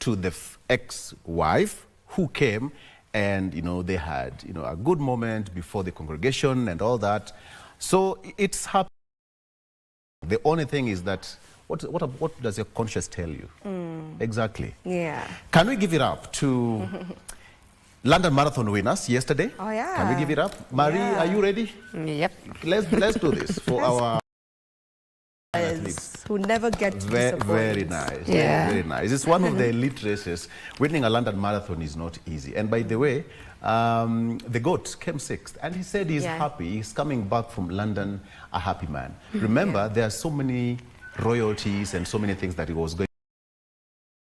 to the ex-wife who came and, they had, a good moment before the congregation and all that. So it's happening. The only thing is that, what does your conscience tell you? Exactly. Yeah. Can we give it up to London Marathon winners yesterday? Oh, yeah. Can we give it up? Marie, are you ready? Yep. Let's do this for our athletes. Who never get to disappoint. Very nice. Yeah. Very nice. It's one of the elite races. Winning a London Marathon is not easy. And by the way, the GOAT came sixth, and he said he's happy. He's coming back from London a happy man. Remember, there are so many royalties and so many things that he was going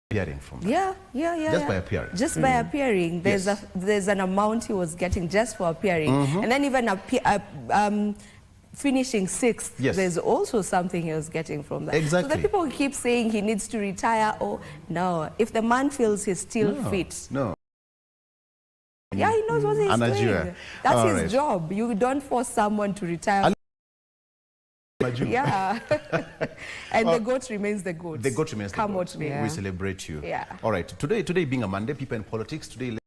appearing from. Just by appearing. Just by appearing, there's an amount he was getting just for appearing, and then even finishing sixth, there's also something he was getting from that. Exactly. So the people keep saying he needs to retire. Oh no, if the man feels he's still fit. No. Yeah, he knows what he's doing. That's his job. You don't force someone to retire. Yeah. And the GOAT remains the GOAT. The GOAT remains the GOAT. We celebrate you. Yeah. All right. Today being a Monday, people in politics, today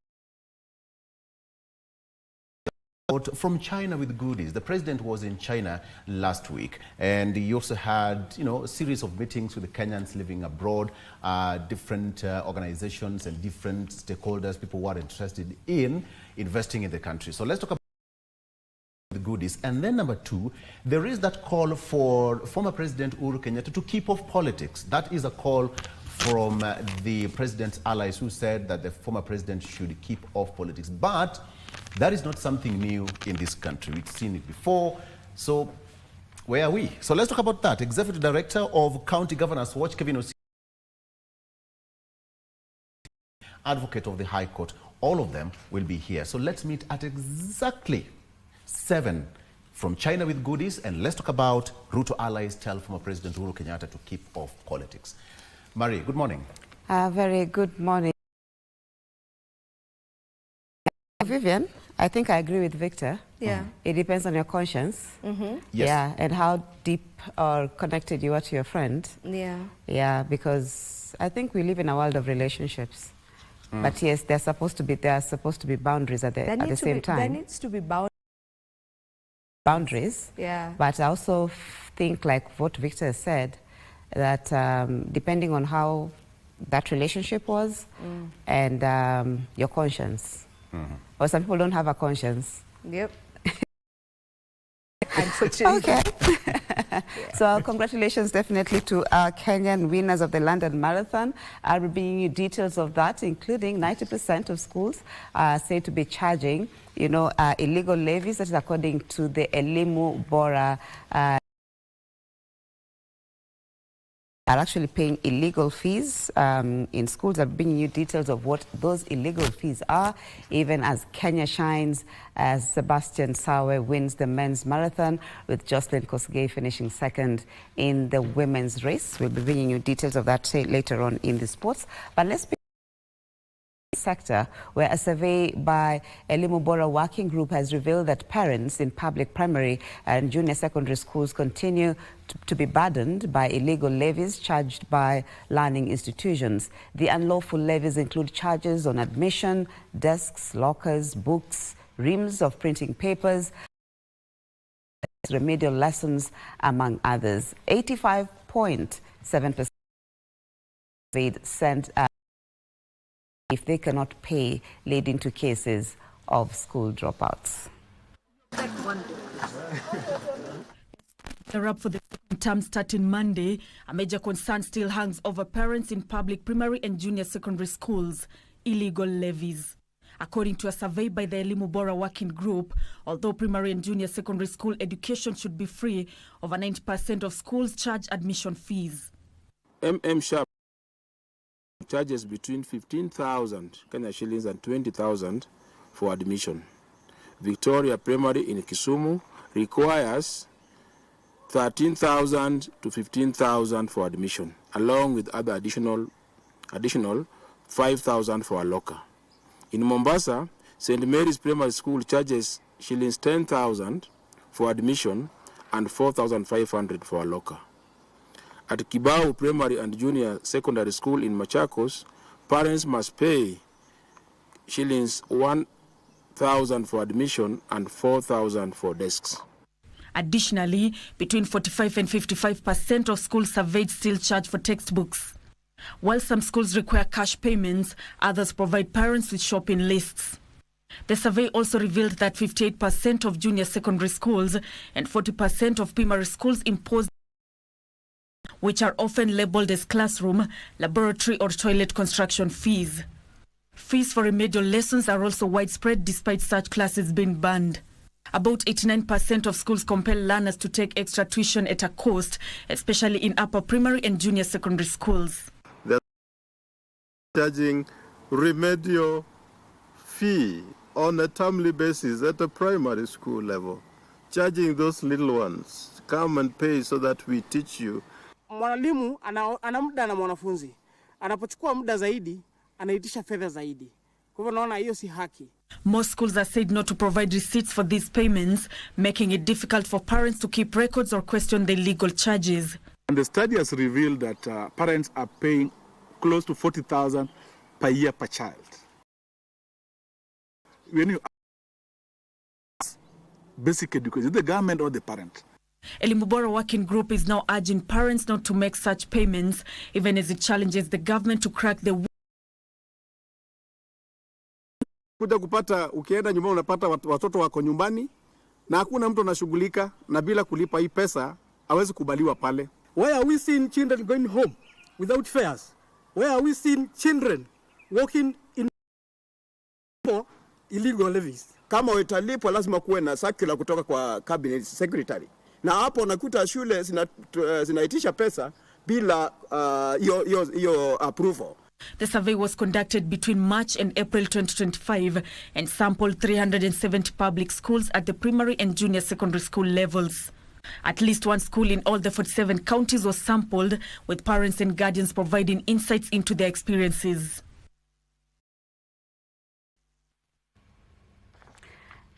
from China with goodies. The president was in China last week, and he also had, a series of meetings with the Kenyans living abroad, different organizations and different stakeholders, people who are interested in investing in the country. So let's talk about the goodies. And then number two, there is that call for former President Uhuru Kenyatta to keep off politics. That is a call from the president's allies who said that the former president should keep off politics. But that is not something new in this country. We've seen it before. So where are we? So let's talk about that. Executive Director of County Governors Watch, Kevin Osi, Advocate of the High Court. All of them will be here. So let's meet at exactly 7 from China with goodies, and let's talk about Ruto allies tell former President Uhuru Kenyatta to keep off politics. Marie, good morning. Very good morning. Vivian, I think I agree with Victor. Yeah. It depends on your conscience. Yes. Yeah, and how deep or connected you are to your friend. Yeah. Yeah, because I think we live in a world of relationships. But yes, there are supposed to be boundaries at the same time. There needs to be boundaries. Yeah. But I also think, like what Victor said, that depending on how that relationship was and your conscience. Or some people don't have a conscience. Yep. Unfortunately. Okay. So congratulations definitely to our Kenyan winners of the London Marathon. I'll be bringing you details of that, including 90% of schools are said to be charging, illegal levies. That is according to the Elimu Bora are actually paying illegal fees in schools. I'm bringing you details of what those illegal fees are, even as Kenya shines, as Sebastian Sawe wins the men's marathon, with Jocelyn Kosgei finishing second in the women's race. We'll be bringing you details of that later on in the sports. But let's be sector, where a survey by Elimu Bora Working Group has revealed that parents in public primary and junior secondary schools continue to be burdened by illegal levies charged by learning institutions. The unlawful levies include charges on admission, desks, lockers, books, reams of printing papers, remedial lessons, among others. 85.7% sent if they cannot pay, leading to cases of school dropouts. They're up for the second term starting Monday. A major concern still hangs over parents in public primary and junior secondary schools: illegal levies. According to a survey by the Elimu Bora Working Group, although primary and junior secondary school education should be free, over 90% of schools charge admission fees. Sharp charges between 15,000 Kenya shillings and 20,000 for admission. Victoria Primary in Kisumu requires 13,000 to 15,000 for admission, along with other additional 5,000 for a locker. In Mombasa, St. Mary's Primary School charges shillings 10,000 for admission and 4,500 for a locker. At Kibau Primary and Junior Secondary School in Machakos, Parents must pay shillings 1,000 for admission and 4,000 for desks. Additionally, between 45 and 55% of schools surveyed still charge for textbooks. While some schools require cash payments, others provide parents with shopping lists. The survey also revealed that 58% of junior secondary schools and 40% of primary schools impose, which are often labeled as classroom, laboratory or toilet construction fees. Fees for remedial lessons are also widespread despite such classes being banned. About 89% of schools compel learners to take extra tuition at a cost, especially in upper primary and junior secondary schools. They're charging remedial fee on a termly basis at the primary school level, charging those little ones, come and pay so that we teach you. Mwalimu ana muda na mwanafunzi. Anapochukua muda zaidi, anaitisha fedha zaidi. Kwa hivyo naona hiyo si haki. Most schools are said not to provide receipts for these payments, making it difficult for parents to keep records or question the legal charges. And the study has revealed that parents are paying close to 40,000 per year per child. When you ask basic education, the government or the parent? Elimu Bora Working Group is now urging parents not to make such payments, even as it challenges the government to crack the kuja kupata, ukienda nyumbani unapata watoto wako nyumbani na hakuna mtu anashughulika, na bila kulipa hii pesa hawezi kubaliwa pale. Why are we seeing children going home without fares? Why are we seeing children walking in illegal levies? Kama utalipwa lazima kuwe na circular kutoka kwa cabinet secretary, na hapo unakuta shule zinaitisha pesa bila hiyo approval. The survey was conducted between March and April 2025 and sampled 370 public schools at the primary and junior secondary school levels. At least one school in all the 47 counties was sampled, with parents and guardians providing insights into their experiences.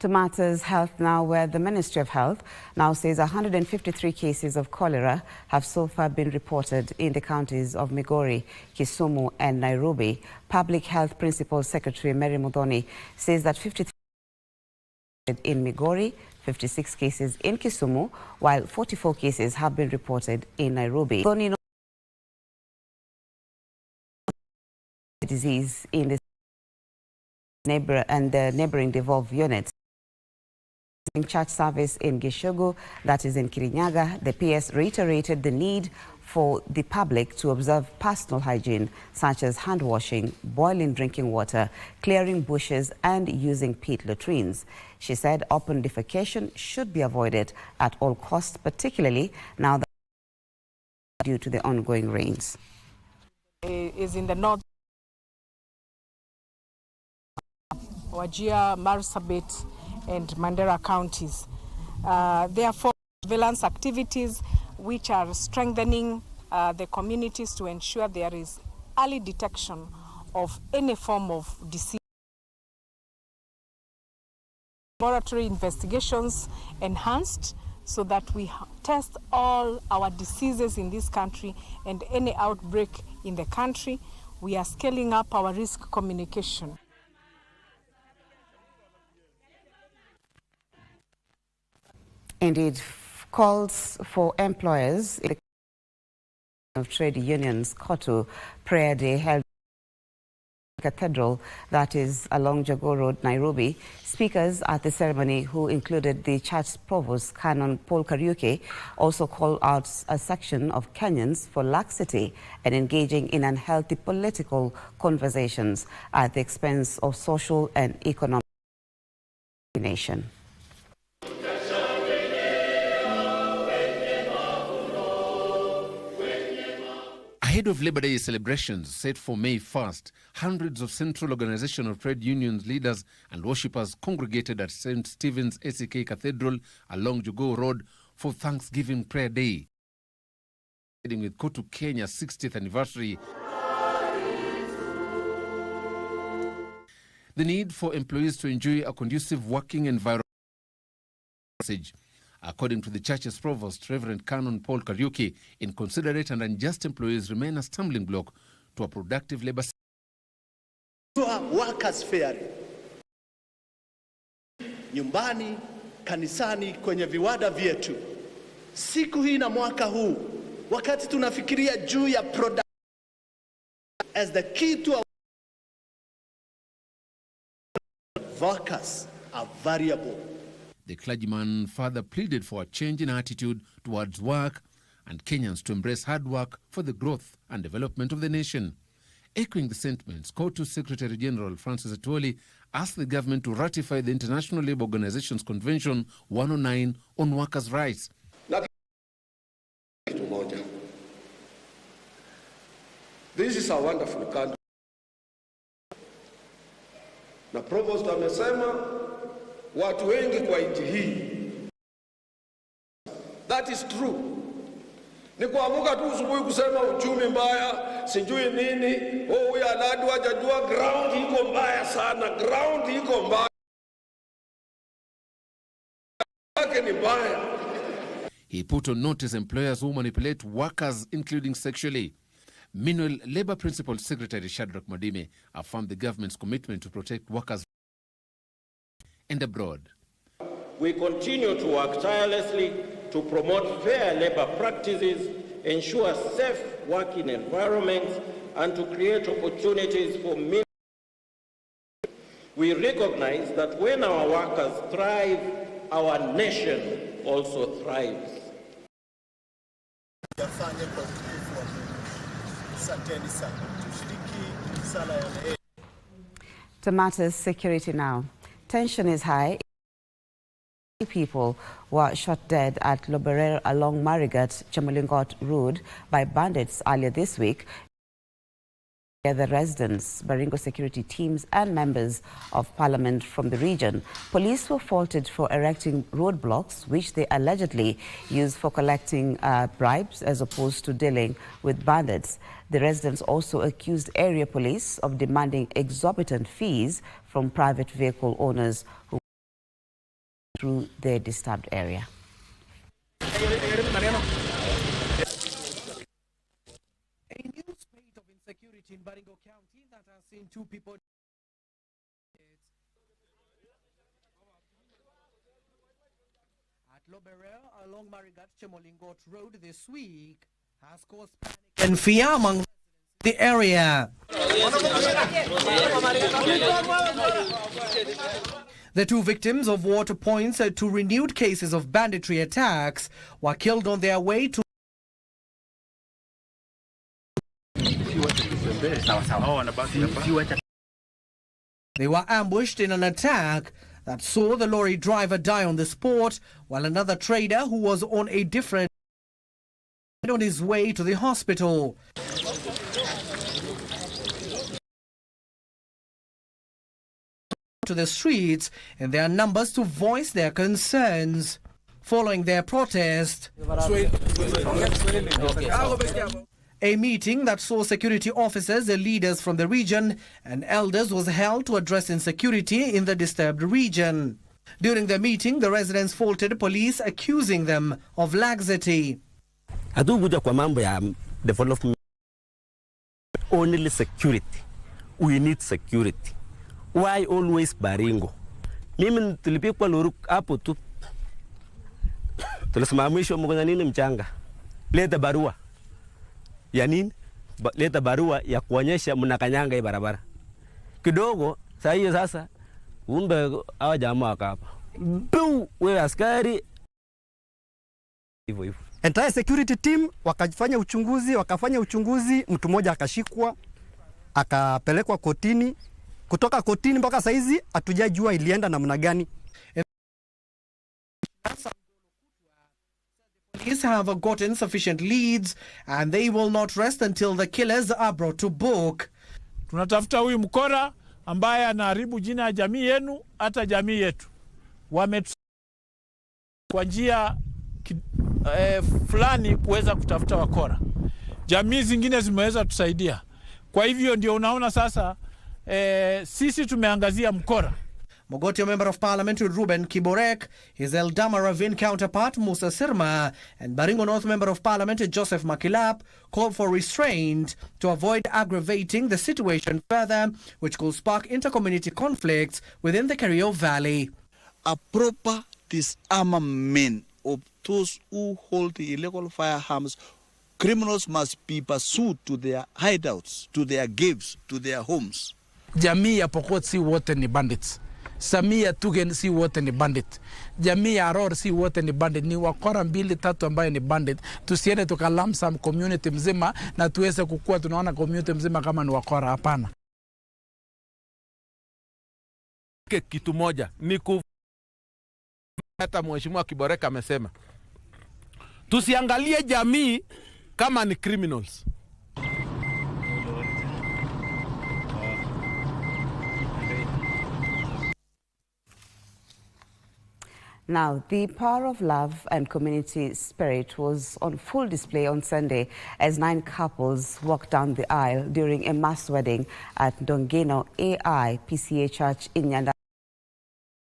To matters health now, where the Ministry of Health now says 153 cases of cholera have so far been reported in the counties of Migori, Kisumu and Nairobi. Public Health Principal Secretary Mary Muthoni says that 53 in Migori, 56 cases in Kisumu, while 44 cases have been reported in Nairobi. Muthoni the disease in the neighboring devolved units. In church service in Gishogo, that is in Kirinyaga, the PS reiterated the need for the public to observe personal hygiene, such as hand washing, boiling drinking water, clearing bushes and using pit latrines. She said open defecation should be avoided at all costs, particularly now that due to the ongoing rains. Is in the north, Wajir, Marsabit and Mandera counties. Therefore, surveillance activities which are strengthening the communities to ensure there is early detection of any form of disease. Laboratory investigations enhanced so that we test all our diseases in this country and any outbreak in the country. We are scaling up our risk communication. Indeed, calls for employers in the of trade unions, KOTU, prayer day held Cathedral, that is along Jogoo Road, Nairobi. Speakers at the ceremony, who included the church provost, Canon Paul Kariuki, also called out a section of Kenyans for laxity and engaging in unhealthy political conversations at the expense of social and economic nation. Ahead of Labor Day celebrations set for May 1st, hundreds of Central Organization of Trade Unions leaders and worshippers congregated at St. Stephen's ACK Cathedral along Jogoo Road for Thanksgiving Prayer Day. Heading with KOTU Kenya's 60th anniversary, the need for employees to enjoy a conducive working environment. According to the church's provost, Reverend Canon Paul Kariuki, inconsiderate and unjust employees remain a stumbling block to a productive labor workers fairing. Nyumbani, kanisani, kwenye viwanda vyetu. Siku hii na mwaka huu, wakati tunafikiria juu ya product as the key to our workers are variable. The clergyman further pleaded for a change in attitude towards work and Kenyans to embrace hard work for the growth and development of the nation. Echoing the sentiments, COTU Secretary General Francis Atwoli asked the government to ratify the International Labour Organization's Convention 109 on workers' rights. This is a wonderful country. Na Provost amesema watu wengi kwa nchi hii. That is true. Ni kuamuka tu asubuhi kusema uchumi mbaya, sijui nini, huyu anadu hajajua ground iko mbaya sana, ground iko mbaya. Ni mbaya. He put on notice employers who manipulate workers, including sexually. Meanwhile, Labour Principal Secretary Shadrack Madime affirmed the government's commitment to protect workers and abroad. We continue to work tirelessly to promote fair labour practices, ensure safe working environments, and to create opportunities for many. We recognize that when our workers thrive, our nation also thrives. To matters security now. Tension is high. People were shot dead at Cholera along Marigat Chamulingot Road by bandits earlier this week. The residents, Baringo security teams and members of parliament from the region. Police were faulted for erecting roadblocks, which they allegedly used for collecting bribes as opposed to dealing with bandits. The residents also accused area police of demanding exorbitant fees from private vehicle owners who through their disturbed area. In Baringo County that has seen 2 people at Cholera along Marigat Chamulingot Road this week has caused panic and fear among the area. The 2 victims of water points to renewed cases of banditry attacks were killed on their way to They were ambushed in an attack that saw the lorry driver die on the spot, while another trader who was on a different on his way to the hospital. To the streets in their numbers to voice their concerns following their protest. A meeting that saw security officers and leaders from the region and elders was held to address insecurity in the disturbed region. During the meeting, the residents faulted police, accusing them of laxity. Hatukuja kwa mambo ya development, only security. We need security. Why always Baringo? Mimi tulipikwa loruk hapo tu. Tulisimamishwa mkonya nini mchanga. Leta barua. Ya nini? Leta barua ya kuonyesha mnakanyanga hii barabara. Kidogo saa hiyo sasa umbe hawa jamaa wakapa. Wewe askari hivyo. Entire security team wakafanya uchunguzi, mtu mmoja akashikwa, akapelekwa kotini. Kutoka kotini mpaka saizi hatujajua ilienda namna gani. Police have gotten sufficient leads and they will not rest until the killers are brought to book. Tunatafuta huyu mkora ambaye anaharibu jina ya jamii yenu hata jamii yetu. Kwa njia fulani kuweza kutafuta wakora. Jamii zingine zimeweza tusaidia. Kwa hivyo ndio unaona sasa sisi tumeangazia mkora. Mogotio Member of Parliament Ruben Kiborek, his Eldama Ravine counterpart Musa Sirma, and Baringo North Member of Parliament Joseph Makilap called for restraint to avoid aggravating the situation further, which could spark inter-community conflicts within the Kerio Valley. A proper disarmament of those who hold the illegal firearms. Criminals must be pursued to their hideouts, to their caves, to their homes. Jamii ya Pokot si wote ni bandits. Samia Tugen si wote ni bandit. Jamii ya Aror si wote ni bandit. Ni wakora 2-3 ambaye ni bandit. Tusiende tukalamsam community mzima na tuweze kukua tunaona community mzima kama ni wakora. Hapana. Kitu moja ni hata Mheshimiwa Kiboreka amesema tusiangalie jamii kama ni criminals. Now, the power of love and community spirit was on full display on Sunday as 9 couples walked down the aisle during a mass wedding at Dongeno AI PCA Church in Nyanda.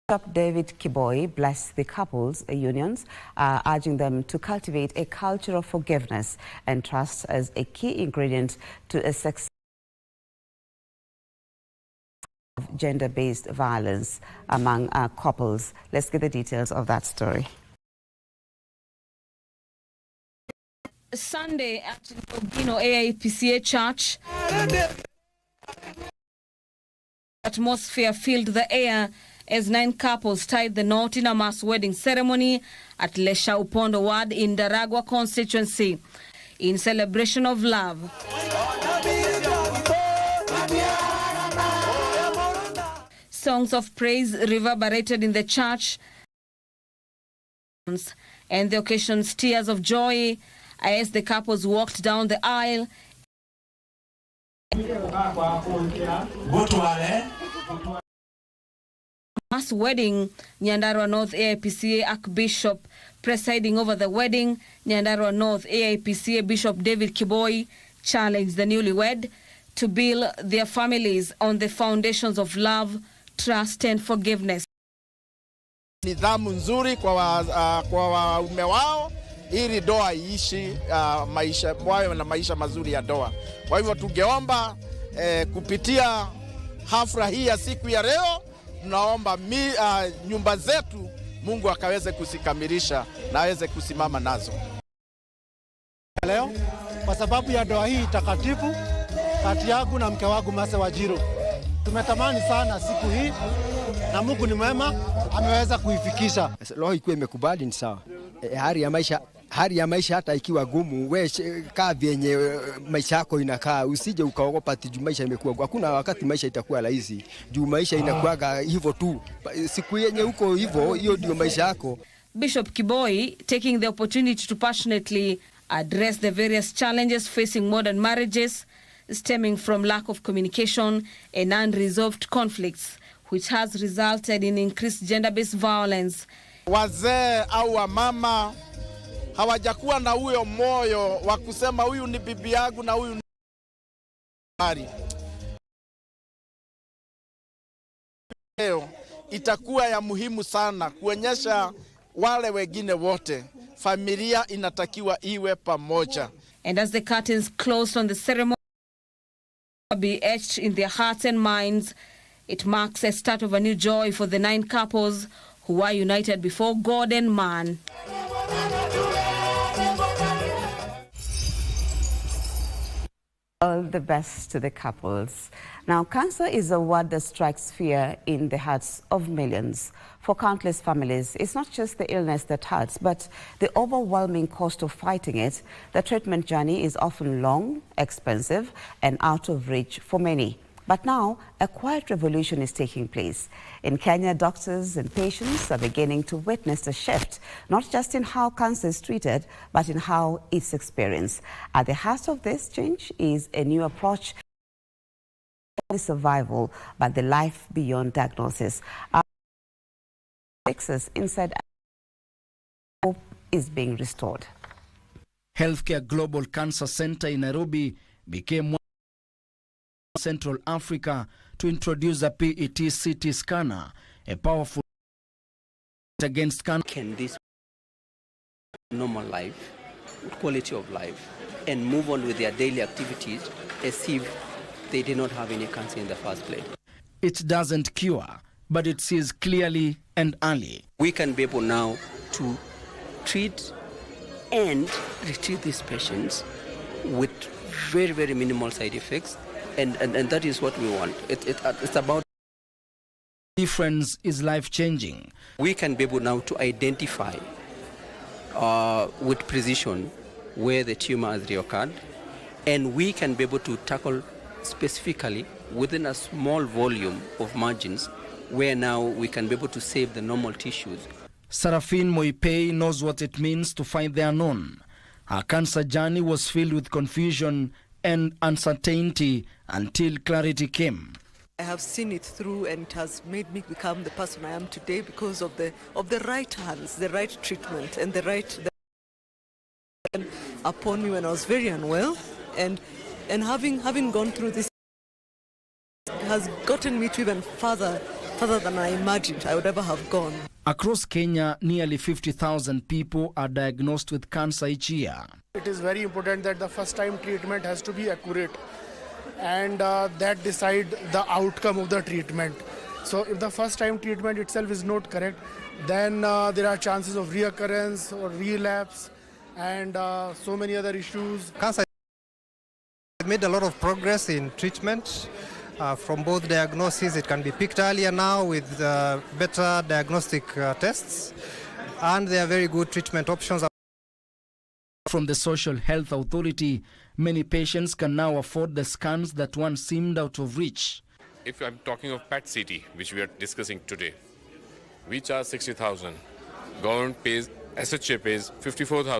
Bishop David Kiboi blessed the couples' unions, urging them to cultivate a culture of forgiveness and trust as a key ingredient to a success of gender-based violence among couples. Let's get the details of that story. Sunday at Dongeno AIPCA Church, atmosphere filled the air as 9 couples tied the knot in a mass wedding ceremony at Lesha Upondo Ward in Daragwa constituency in celebration of love. Songs of praise reverberated in the church, and the occasion's tears of joy as the couples walked down the aisle. Mass wedding, Nyandarua North AIPCA Archbishop presiding over the wedding, Nyandarua North AIPCA Bishop David Kiboi challenged the newlywed to build their families on the foundations of love, trust and forgiveness. Nidhamu nzuri kwa waume wao ili doa iishi maisha wawe na maisha mazuri ya doa. Kwa hivyo tungeomba kupitia hafla hii ya siku ya leo, tunaomba nyumba zetu Mungu akaweze kusikamilisha na aweze kusimama nazo. Leo kwa sababu ya doa hii takatifu kati yangu na mke wangu Mase Wajiro. Tumetamani sana siku hii na Mungu ni mwema ameweza kuifikisha. Roho ikiwa imekubali ni sawa. Hali ya maisha hata ikiwa gumu, wewe kaa vyenye maisha yako inakaa, usije ukaogopa ati maisha imekuwa. Hakuna wakati maisha itakuwa rahisi. Juu maisha inakuaga hivyo tu. Siku yenye uko hivyo, hiyo ndio maisha yako. Bishop Kiboi taking the opportunity to passionately address the various challenges facing modern marriages stemming from lack of communication and unresolved conflicts, which has resulted in increased gender-based violence. Wazee au wamama hawajakuwa na huyo moyo wa kusema huyu ni bibi yangu na huyu ni mari. Leo itakuwa ya muhimu sana kuonyesha wale wengine wote familia inatakiwa iwe pamoja. And as the curtains closed on the ceremony be etched in their hearts and minds, it marks a start of a new joy for the 9 couples who are united before God and man. All the best to the couples. Now, cancer is a word that strikes fear in the hearts of millions. For countless families, it's not just the illness that hurts, but the overwhelming cost of fighting it. The treatment journey is often long, expensive, and out of reach for many. But now, a quiet revolution is taking place. In Kenya, doctors and patients are beginning to witness the shift, not just in how cancer is treated, but in how it's experienced. At the heart of this change is a new approach, not only survival, but the life beyond diagnosis. Our fixes inside hope is being restored. Healthcare Global Cancer Center in Nairobi became one Central Africa to introduce a PET CT scanner, a powerful against cancer. Can this normal life, quality of life, and move on with their daily activities as if they did not have any cancer in the first place? It doesn't cure, but it sees clearly and early. We can be able now to treat and retreat these patients with very, very minimal side effects, and that is what we want. It's about difference is life-changing. We can be able now to identify with precision where the tumor has reoccurred, and we can be able to tackle specifically within a small volume of margins where now we can be able to save the normal tissues. Seraphine Moipei knows what it means to find the unknown. Her cancer journey was filled with confusion and uncertainty until clarity came. I have seen it through, and it has made me become the person I am today because of the right hands, the right treatment, and the right upon me when I was very unwell, and having gone through this has gotten me to even further than I imagined I would ever have gone. Across Kenya, nearly 50,000 people are diagnosed with cancer each year. It is very important that the first-time treatment has to be accurate, and that decide the outcome of the treatment. So if the first-time treatment itself is not correct, then there are chances of reoccurrence or relapse and so many other issues. Cancer has made a lot of progress in treatment. From both diagnoses, it can be picked earlier now with better diagnostic tests, and there are very good treatment options. From the Social Health Authority, many patients can now afford the scans that once seemed out of reach. If I'm talking of PET-CT, which we are discussing today, we charge 60,000. Government pays, SHA pays 54,000.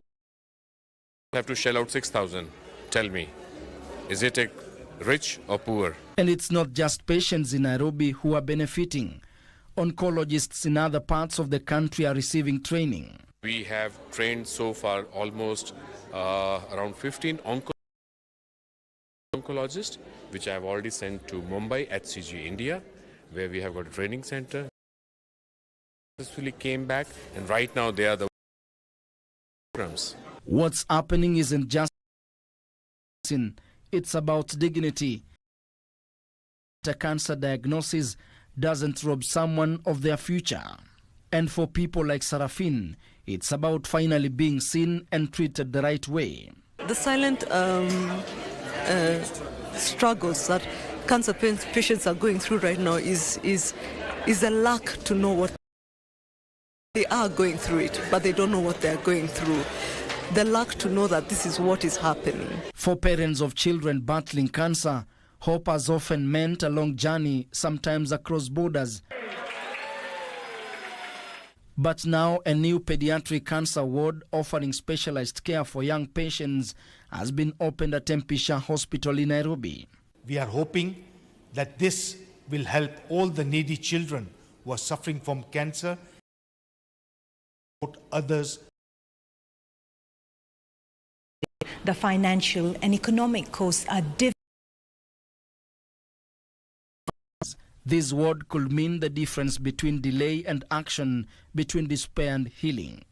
Have to shell out 6,000. Tell me, is it a rich or poor? And it's not just patients in Nairobi who are benefiting. Oncologists in other parts of the country are receiving training. We have trained so far almost around 15 oncologists, which I have already sent to Mumbai at CG India, where we have got a training center. Successfully came back, and right now they are the programs. What's happening isn't just it's about dignity. A cancer diagnosis doesn't rob someone of their future. And for people like Seraphine, it's about finally being seen and treated the right way. The silent struggles that cancer patients are going through right now is a lack to know what they are going through it, but they don't know what they are going through. The lack to know that this is what is happening. For parents of children battling cancer, hope has often meant a long journey, sometimes across borders. But now a new pediatric cancer ward offering specialized care for young patients has been opened at Tempisha Hospital in Nairobi. We are hoping that this will help all the needy children who are suffering from cancer, others. The financial and economic costs are different. This word could mean the difference between delay and action, between despair and healing.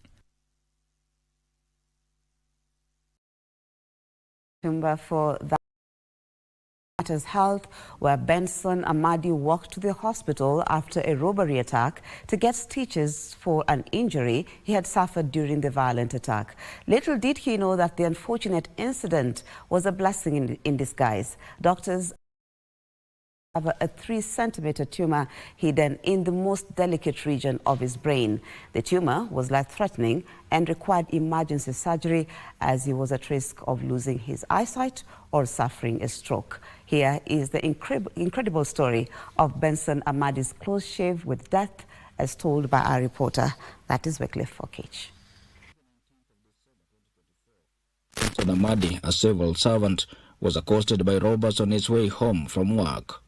For that matters health, where Benson Amadi walked to the hospital after a robbery attack to get stitches for an injury he had suffered during the violent attack. Little did he know that the unfortunate incident was a blessing in disguise. Doctors have a 3-centimeter tumor hidden in the most delicate region of his brain. The tumor was life-threatening and required emergency surgery as he was at risk of losing his eyesight or suffering a stroke. Here is the incredible story of Benson Amadi's close shave with death, as told by our reporter, that is Wycliffe Okech. Benson Amadi, a civil servant, was accosted by robbers on his way home from work.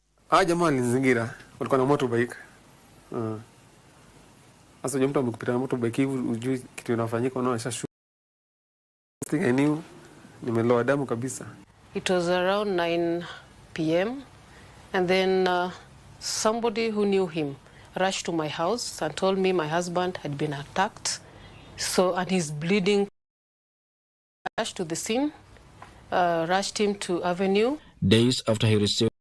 Jamaa nizingira walikuwa na motorbike. Sasa mtu amekupita na motorbike hivi ujui kitu inafanyika unaona thing I knew nimeloa damu kabisa. It was around 9 p.m. and then somebody who knew him rushed to my house and told me my husband had been attacked. And he's bleeding. I rushed to the scene, rushed him to Avenue. Days after he received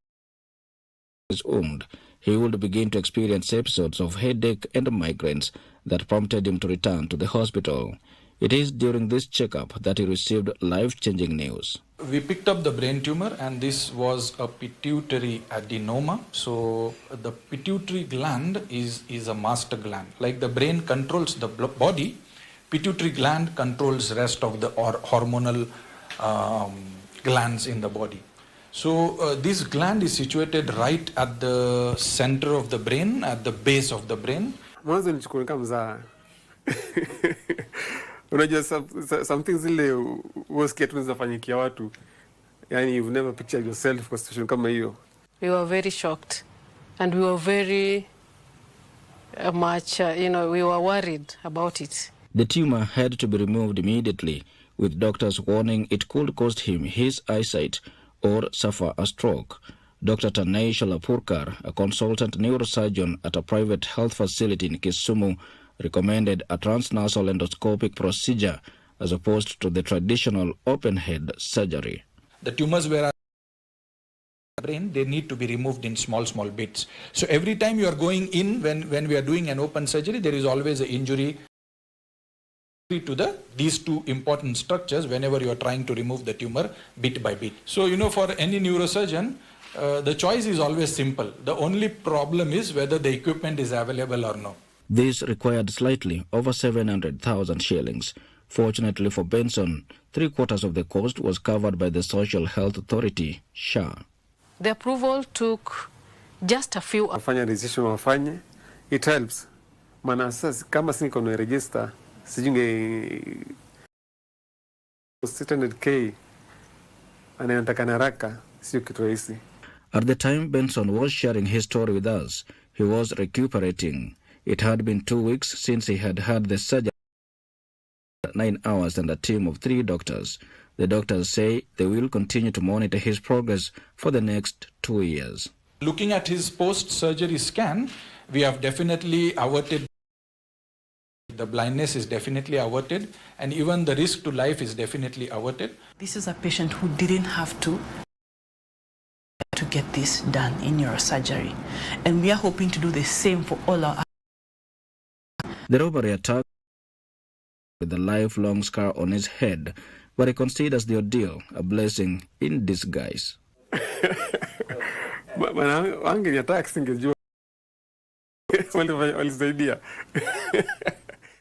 his wound, he would begin to experience episodes of headache and migraines that prompted him to return to the hospital. It is during this checkup that he received life-changing news. We picked up the brain tumor, and this was a pituitary adenoma. So the pituitary gland is a master gland. Like the brain controls the body, pituitary gland controls the rest of the hormonal glands in the body. So this gland is situated right at the center of the brain, at the base of the brain. Mwanzo nilichukua kama mzaa. Unajua something zile usikia tunaweza fanyikia watu. Yani you've never pictured yourself kwa situation kama hiyo. We were very shocked and we were very much, we were worried about it. The tumor had to be removed immediately, with doctors warning it could cost him his eyesight or suffer a stroke. Dr. Tanay Shalapurkar, a consultant neurosurgeon at a private health facility in Kisumu, recommended a transnasal endoscopic procedure as opposed to the traditional open-head surgery. The tumors were brain, they need to be removed in small bits. So every time you are going in, when we are doing an open surgery, there is always an injury to these two important structures whenever you are trying to remove the tumor bit by bit. So, for any neurosurgeon, the choice is always simple. The only problem is whether the equipment is available or not. This required slightly over 700,000 shillings. Fortunately for Benson, 3/4 of the cost was covered by the Social Health Authority, SHA. The approval took just a few hours. Wafanya registration wafanye. It helps. Maana sasa kama siko na register, sijunge 600k anataka haraka, sio kitu rahisi. At the time Benson was sharing his story with us, he was recuperating. It had been 2 weeks since he had had the surgery. 9 hours and a team of 3 doctors. The doctors say they will continue to monitor his progress for the next 2 years. Looking at his post-surgery scan, we have definitely averted. The blindness is definitely averted, and even the risk to life is definitely averted. This is a patient who didn't have to get this done in neurosurgery, and we are hoping to do the same for all our. The robbery attack with a lifelong scar on his head, but he considers the ordeal a blessing in disguise.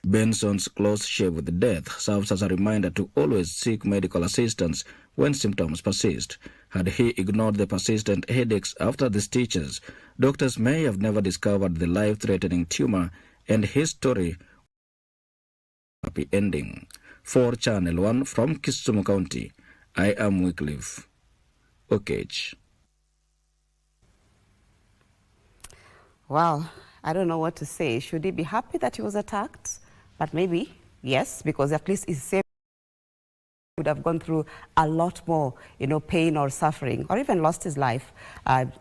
Benson's close shave with death serves as a reminder to always seek medical assistance when symptoms persist. Had he ignored the persistent headaches after the stitches, doctors may have never discovered the life-threatening tumor, and his story happy ending. For Channel 1 from Kisumu County, I am Wycliffe Okech. Well, I don't know what to say. Should he be happy that he was attacked? But maybe, yes, because at least he's safe. Would have gone through a lot more, pain or suffering, or even lost his life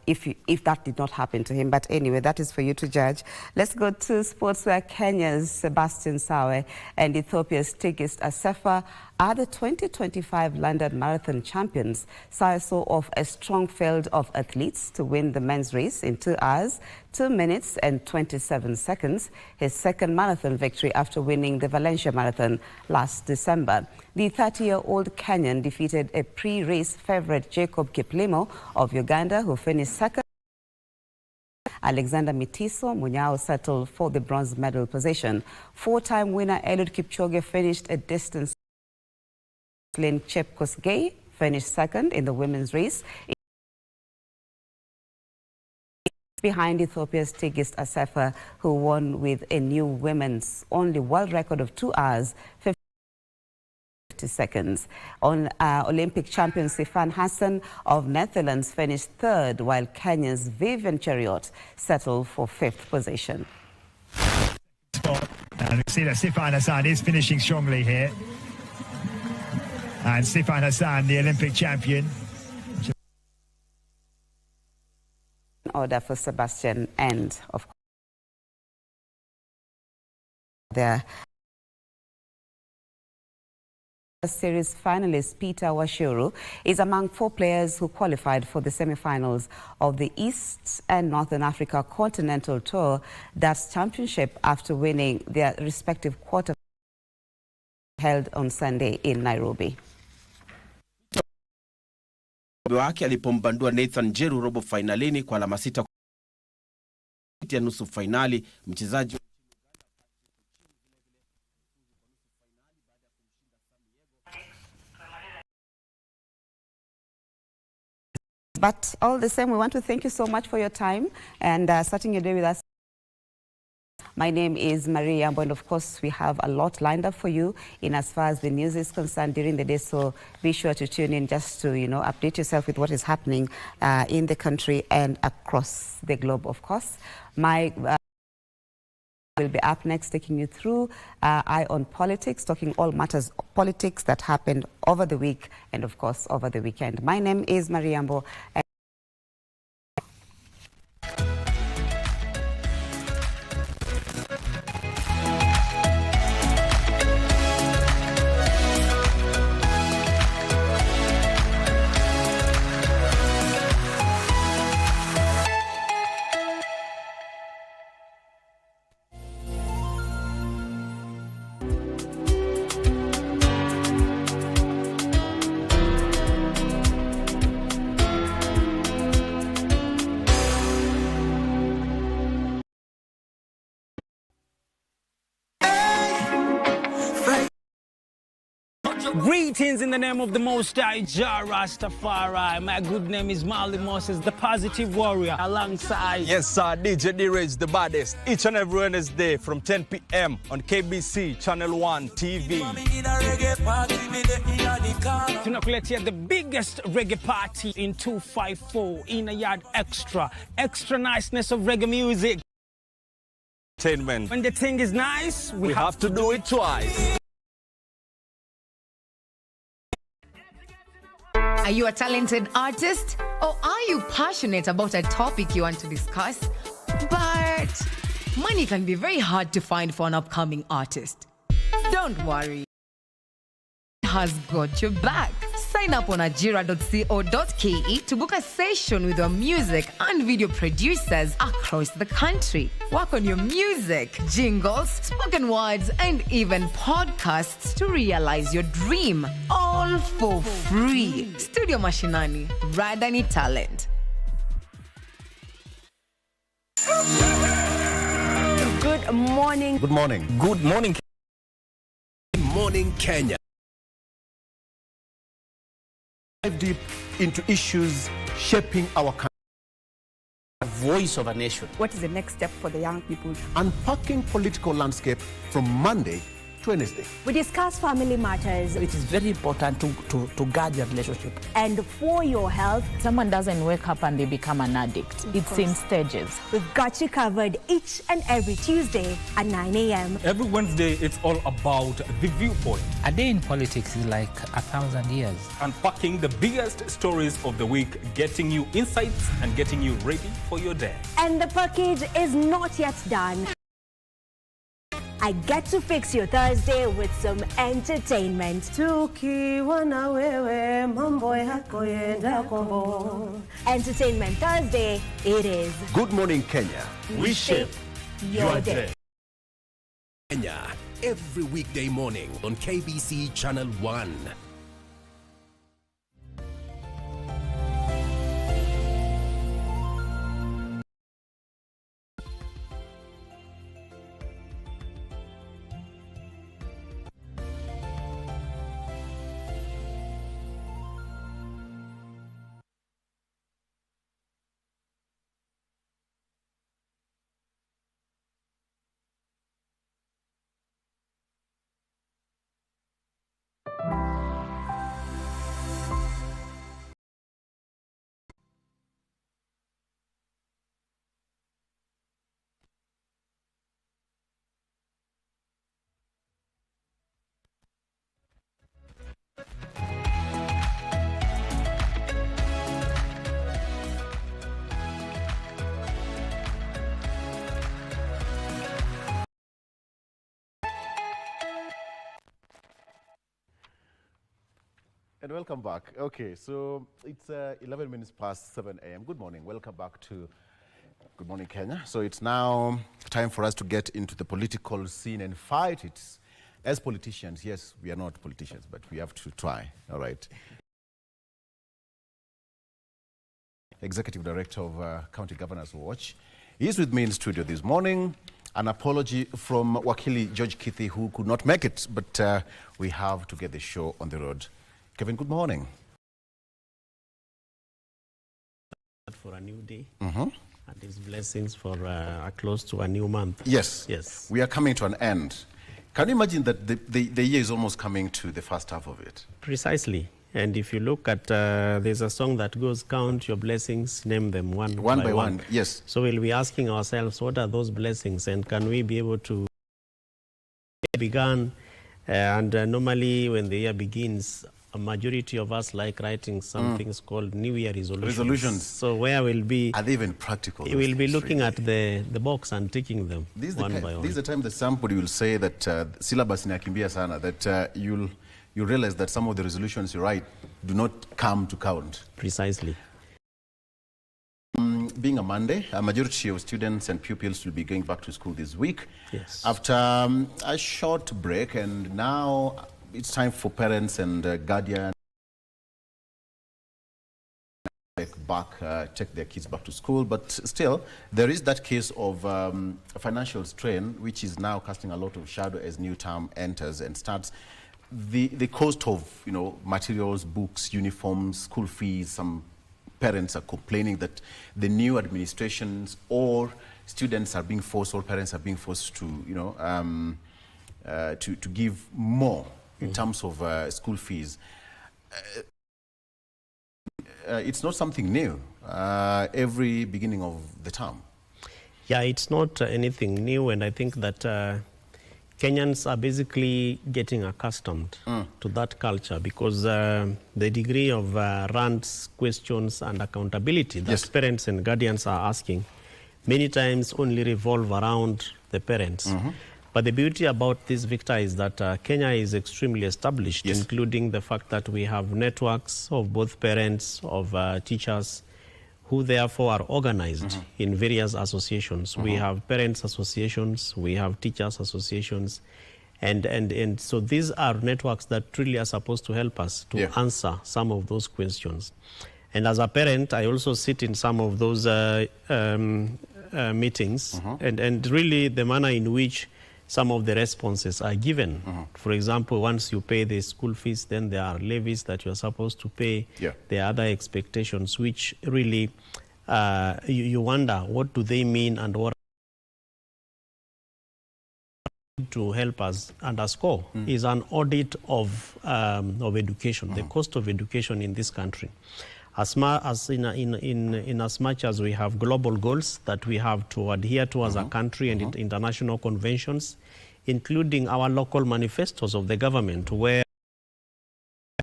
if that did not happen to him. But anyway, that is for you to judge. Let's go to sports, where Kenya's Sebastian Sawe and Ethiopia's Tigist Assefa are the 2025 London Marathon champions. Sawe saw off a strong field of athletes to win the men's race in 2 hours, 2 minutes and 27 seconds, his second marathon victory after winning the Valencia Marathon last December. The 30-year-old Kenyan defeated a pre-race favorite Jacob Kiplimo of Uganda, who finished second. Alexander Mitiso Munyao settled for the bronze medal position. 4-time winner Eliud Kipchoge finished a distance. Lynn Chepkosgei finished second in the women's race, behind Ethiopia's Tigist Assefa, who won with a new women's only world record of 2 hours, 50 seconds. Olympic champion Sifan Hassan of Netherlands finished third, while Kenya's Vivian Cheriot settled for 5th position. And we see that Sifan Hassan is finishing strongly here. And Sifan Hassan, the Olympic champion. Order for Sebastian and, of course, there. Series finalist Peter Washuru is among 4 players who qualified for the semi-finals of the East and Northern Africa Continental Tour Darts Championship after winning their respective quarter held on Sunday in Nairobi. Wake alipombandua Nathan Jeru robo finalini kwa alama 6 ya nusu finali. Mchezaji But all the same, we want to thank you so much for your time and starting your day with us. My name is Maria Ambo, and of course we have a lot lined up for you in as far as the news is concerned during the day, so be sure to tune in just to, update yourself with what is happening in the country and across the globe, of course. My will be up next, taking you through Eye on Politics, talking all matters politics that happened over the week and, of course, over the weekend. My name is Maria Ambo. Greetings in the name of the Most High, Jah Rastafari. My good name is Marley Moses, the positive warrior, alongside... Yes, sir, DJ D-Rage, the baddest. Each and every Wednesday from 10 p.m. on KBC Channel 1 TV. Tunakuletea the biggest reggae party in 254 in a yard extra niceness of reggae music. Entertainment. When the thing is nice, we have to do it twice. Are you a talented artist, or are you passionate about a topic you want to discuss? But money can be very hard to find for an upcoming artist. Don't worry. Has got your back. Sign up on ajira.co.ke to book a session with our music and video producers across the country. Work on your music, jingles, spoken words, and even podcasts to realize your dream. All for free. Studio Mashinani, Radani Talent. Good morning. Good morning. Good morning. Good morning, Kenya. Dive deep into issues shaping our country. Voice of a nation. What is the next step for the young people? Unpacking political landscape from Monday to Wednesday. We discuss family matters. It is very important to guard your relationship. And for your health. Someone doesn't wake up and they become an addict. It's in stages. We've got you covered each and every Tuesday at 9 a.m. Every Wednesday, it's all about the viewpoint. A day in politics is like 1,000 years. Unpacking the biggest stories of the week, getting you insights and getting you ready for your day. And the package is not yet done. I get to fix your Thursday with some entertainment. Entertainment Thursday, it is. Good morning, Kenya. We shape your day. Kenya, every weekday morning on KBC Channel 1. And welcome back. Okay, so it's 11 minutes past 7 a.m. Good morning. Welcome back to Good Morning Kenya. So it's now time for us to get into the political scene and fight it. As politicians, yes, we are not politicians, but we have to try, all right. Executive Director of County Governors Watch. He's with me in studio this morning. An apology from Wakili George Kithi, who could not make it, but we have to get the show on the road. Kevin, good morning. For a new day and his blessings for close to a new month. Yes. Yes. We are coming to an end. Can you imagine that the year is almost coming to the first half of it? Precisely. And if you look at, there's a song that goes, count your blessings, name them one by one. Yes. So we'll be asking ourselves, what are those blessings? And can we be able to begin? And normally when the year begins, a majority of us like writing some things called New Year resolutions. So where we'll be... Are they even practical? We will be looking at the box and ticking them one by one. This is the time that somebody will say that syllabus inakimbia sana, that you'll realize that some of the resolutions you write do not come to count. Precisely. Being a Monday, a majority of students and pupils will be going back to school this week. Yes. After a short break, and now it's time for parents and guardians take their kids back to school. But still, there is that case of financial strain, which is now casting a lot of shadow as new term enters and starts. The cost of materials, books, uniforms, school fees. Some parents are complaining that the new administrations or students are being forced, or parents are being forced to to give more in terms of school fees. It's not something new every beginning of the term. Yeah, it's not anything new, and I think that Kenyans are basically getting accustomed to that culture, because the degree of rants, questions and accountability that parents and guardians are asking many times only revolve around the parents. But the beauty about this, Victor, is that Kenya is extremely established, including the fact that we have networks of both parents, of teachers, who therefore are organized in various associations. We have parents associations, we have teachers associations, and so these are networks that really are supposed to help us to answer some of those questions. And as a parent, I also sit in some of those meetings, and really the manner in which some of the responses are given. For example, once you pay the school fees, then there are levies that you're supposed to pay. There are other expectations, which really you wonder, what do they mean, and what to help us underscore is an audit of education, the cost of education in this country. As much as we have global goals that we have to adhere to as a country, and international conventions, including our local manifestos of the government, where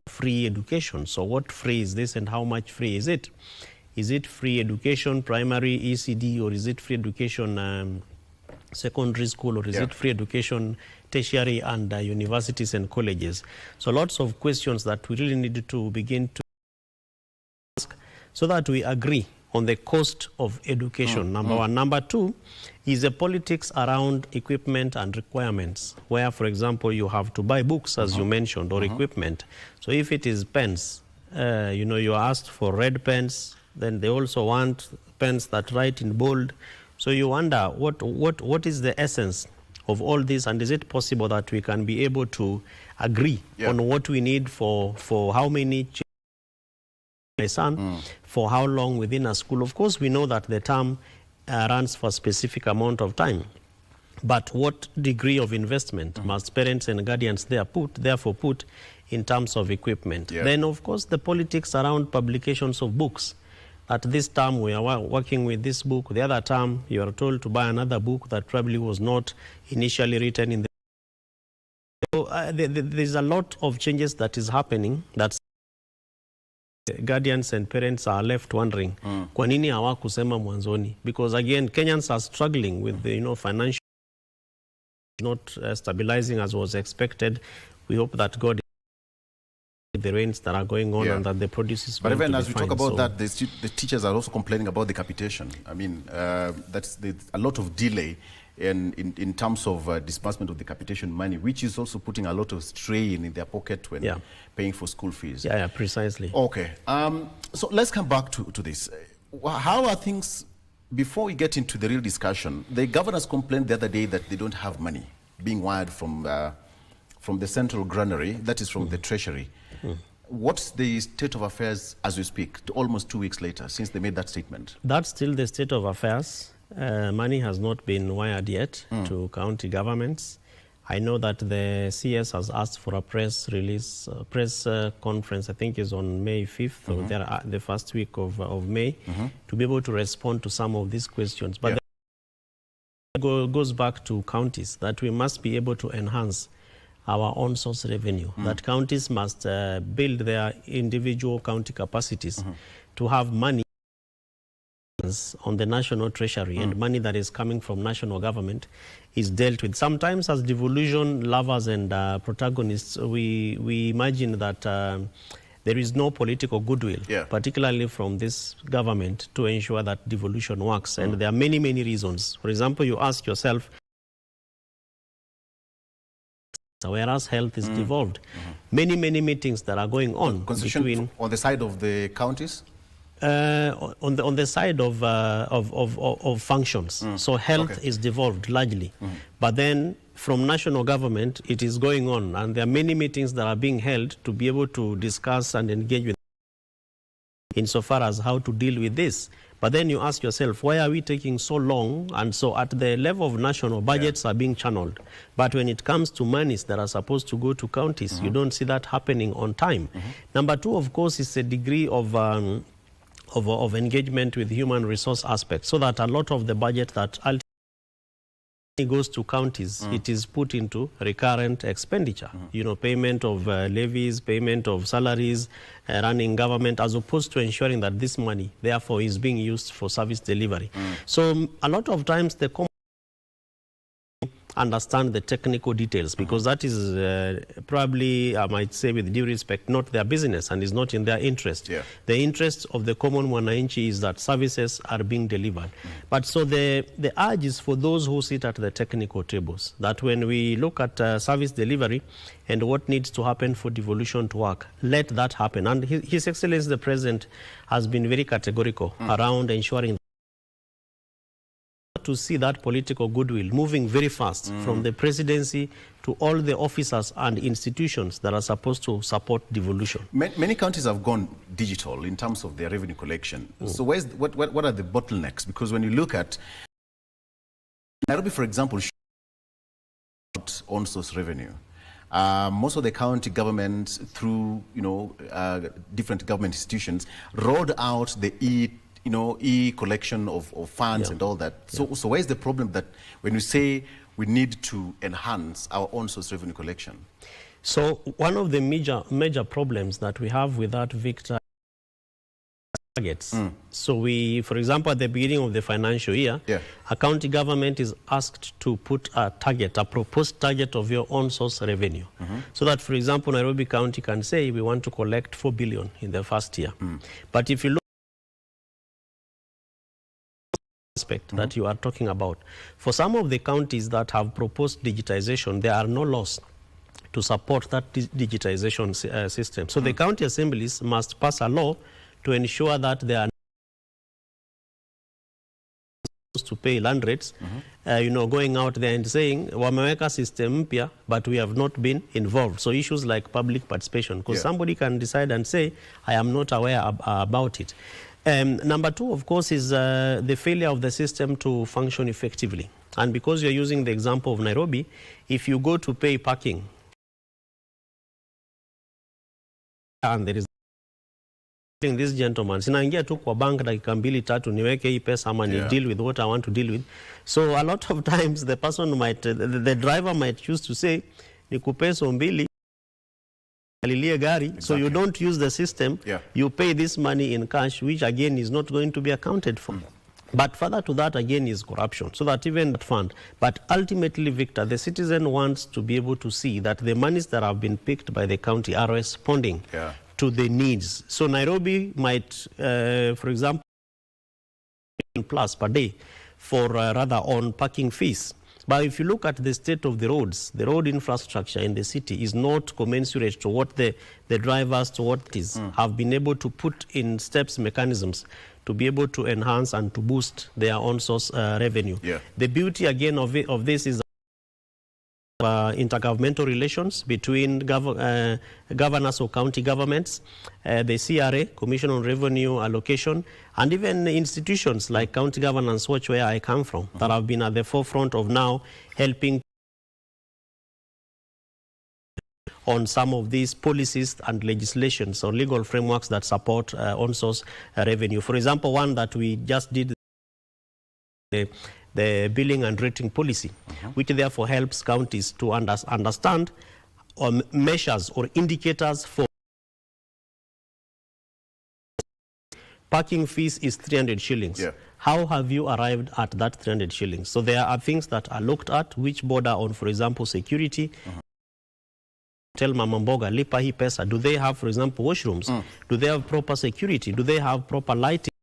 free education. So what free is this, and how much free is it? Is it free education, primary, ECD, or is it free education secondary school, or is it free education tertiary and universities and colleges? So lots of questions that we really need to begin to ask, so that we agree on the cost of education, number one. Number two is the politics around equipment and requirements, where, for example, you have to buy books, as you mentioned, or equipment. So if it is pens, you are asked for red pens, then they also want pens that write in bold. So you wonder, what is the essence of all this, and is it possible that we can be able to agree on what we need for how many children, for how long within a school? Of course, we know that the term runs for a specific amount of time, but what degree of investment must parents and guardians therefore put in terms of equipment? Then, of course, the politics around publications of books. At this term, we are working with this book. The other term, you are told to buy another book that probably was not initially written in the... So, there's a lot of changes that is happening that guardians and parents are left wondering, kwa nini hawakusema mwanzoni? Because again, Kenyans are struggling with the financial not stabilizing as was expected. We hope that God the rains that are going on and that the produce is But even as we fine, talk about so that, the teachers are also complaining about the capitation. I mean, that's a lot of delay in terms of disbursement of the capitation money, which is also putting a lot of strain in their pocket when paying for school fees. Yeah, precisely. Okay. So let's come back to this. How are things, before we get into the real discussion, the governors complained the other day that they don't have money being wired from the central granary, that is from the treasury. What's the state of affairs as we speak, almost 2 weeks later, since they made that statement? That's still the state of affairs. Money has not been wired yet to county governments. I know that the CS has asked for a press release, press conference, I think is on May 5th, or the first week of May, to be able to respond to some of these questions. But it goes back to counties, that we must be able to enhance our own source revenue, that counties must build their individual county capacities to have money on the national treasury, and money that is coming from national government is dealt with. Sometimes as devolution lovers and protagonists, we imagine that there is no political goodwill, particularly from this government, to ensure that devolution works. And there are many, many reasons. For example, you ask yourself, whereas health is devolved. Many, many meetings that are going on between on the side of the counties? On the side of functions. So health is devolved largely. But then from national government, it is going on. And there are many meetings that are being held to be able to discuss and engage with insofar as how to deal with this. But then you ask yourself, why are we taking so long? And so at the level of national, budgets are being channeled. But when it comes to monies that are supposed to go to counties, you don't see that happening on time. Number two, of course, is a degree of engagement with human resource aspects, so that a lot of the budget that ultimately goes to counties, it is put into recurrent expenditure, you know, payment of levies, payment of salaries, running government, as opposed to ensuring that this money, therefore, is being used for service delivery. So a lot of times the understand the technical details, because that is probably, I might say with due respect, not their business and is not in their interest. The interest of the common mwananchi is that services are being delivered. But so the urge is for those who sit at the technical tables, that when we look at service delivery and what needs to happen for devolution to work, let that happen. And His Excellency the President has been very categorical around ensuring to see that political goodwill moving very fast from the presidency to all the officers and institutions that are supposed to support devolution. Many counties have gone digital in terms of their revenue collection. So what are the bottlenecks? Because when you look at Nairobi, for example, on source revenue, most of the county governments through different government institutions rolled out the e-collection of funds and all that. So where's the problem that when you say we need to enhance our own source revenue collection? So one of the major problems that we have with that, Victor, targets. So we, for example, at the beginning of the financial year, a county government is asked to put a target, a proposed target of your own source revenue. So that, for example, Nairobi County can say we want to collect 4 billion in the first year. But if you look that you are talking about, for some of the counties that have proposed digitization, there are no laws to support that digitization system. So the county assemblies must pass a law to ensure that they are to pay land rates, going out there and saying wameweka system mpya, but we have not been involved. So issues like public participation, because somebody can decide and say, I am not aware about it. Number two, of course, is the failure of the system to function effectively. And because you're using the example of Nairobi, if you go to pay parking, and there is this gentleman, sinaingia tu kwa bank dakika 2-3 niweke hii pesa ama ni deal with what I want to deal with. So a lot of times the person might, the driver might choose to say, nikupe so mbili gari, so you don't use the system, you pay this money in cash, which again is not going to be accounted for. But further to that, again, is corruption, so that even that fund. But ultimately, Victor, the citizen wants to be able to see that the monies that have been picked by the county are responding to the needs. So Nairobi might, for example, plus per day for rather on parking fees. But if you look at the state of the roads, the road infrastructure in the city is not commensurate to what the drivers, to what is, have been able to put in steps, mechanisms to be able to enhance and to boost their own source revenue. The beauty again of this is intergovernmental relations between governors or county governments, the CRA, Commission on Revenue Allocation, and even institutions like County Governance Watch, where I come from, that have been at the forefront of now helping on some of these policies and legislations or legal frameworks that support on-source revenue. For example, one that we just did, the billing and rating policy, which therefore helps counties to understand measures or indicators for parking fees is 300 shillings. How have you arrived at that 300 shillings? So there are things that are looked at which border on, for example, security. Tell Mama Mboga, lipa hii pesa. Do they have, for example, washrooms? Do they have proper security? Do they have proper lighting?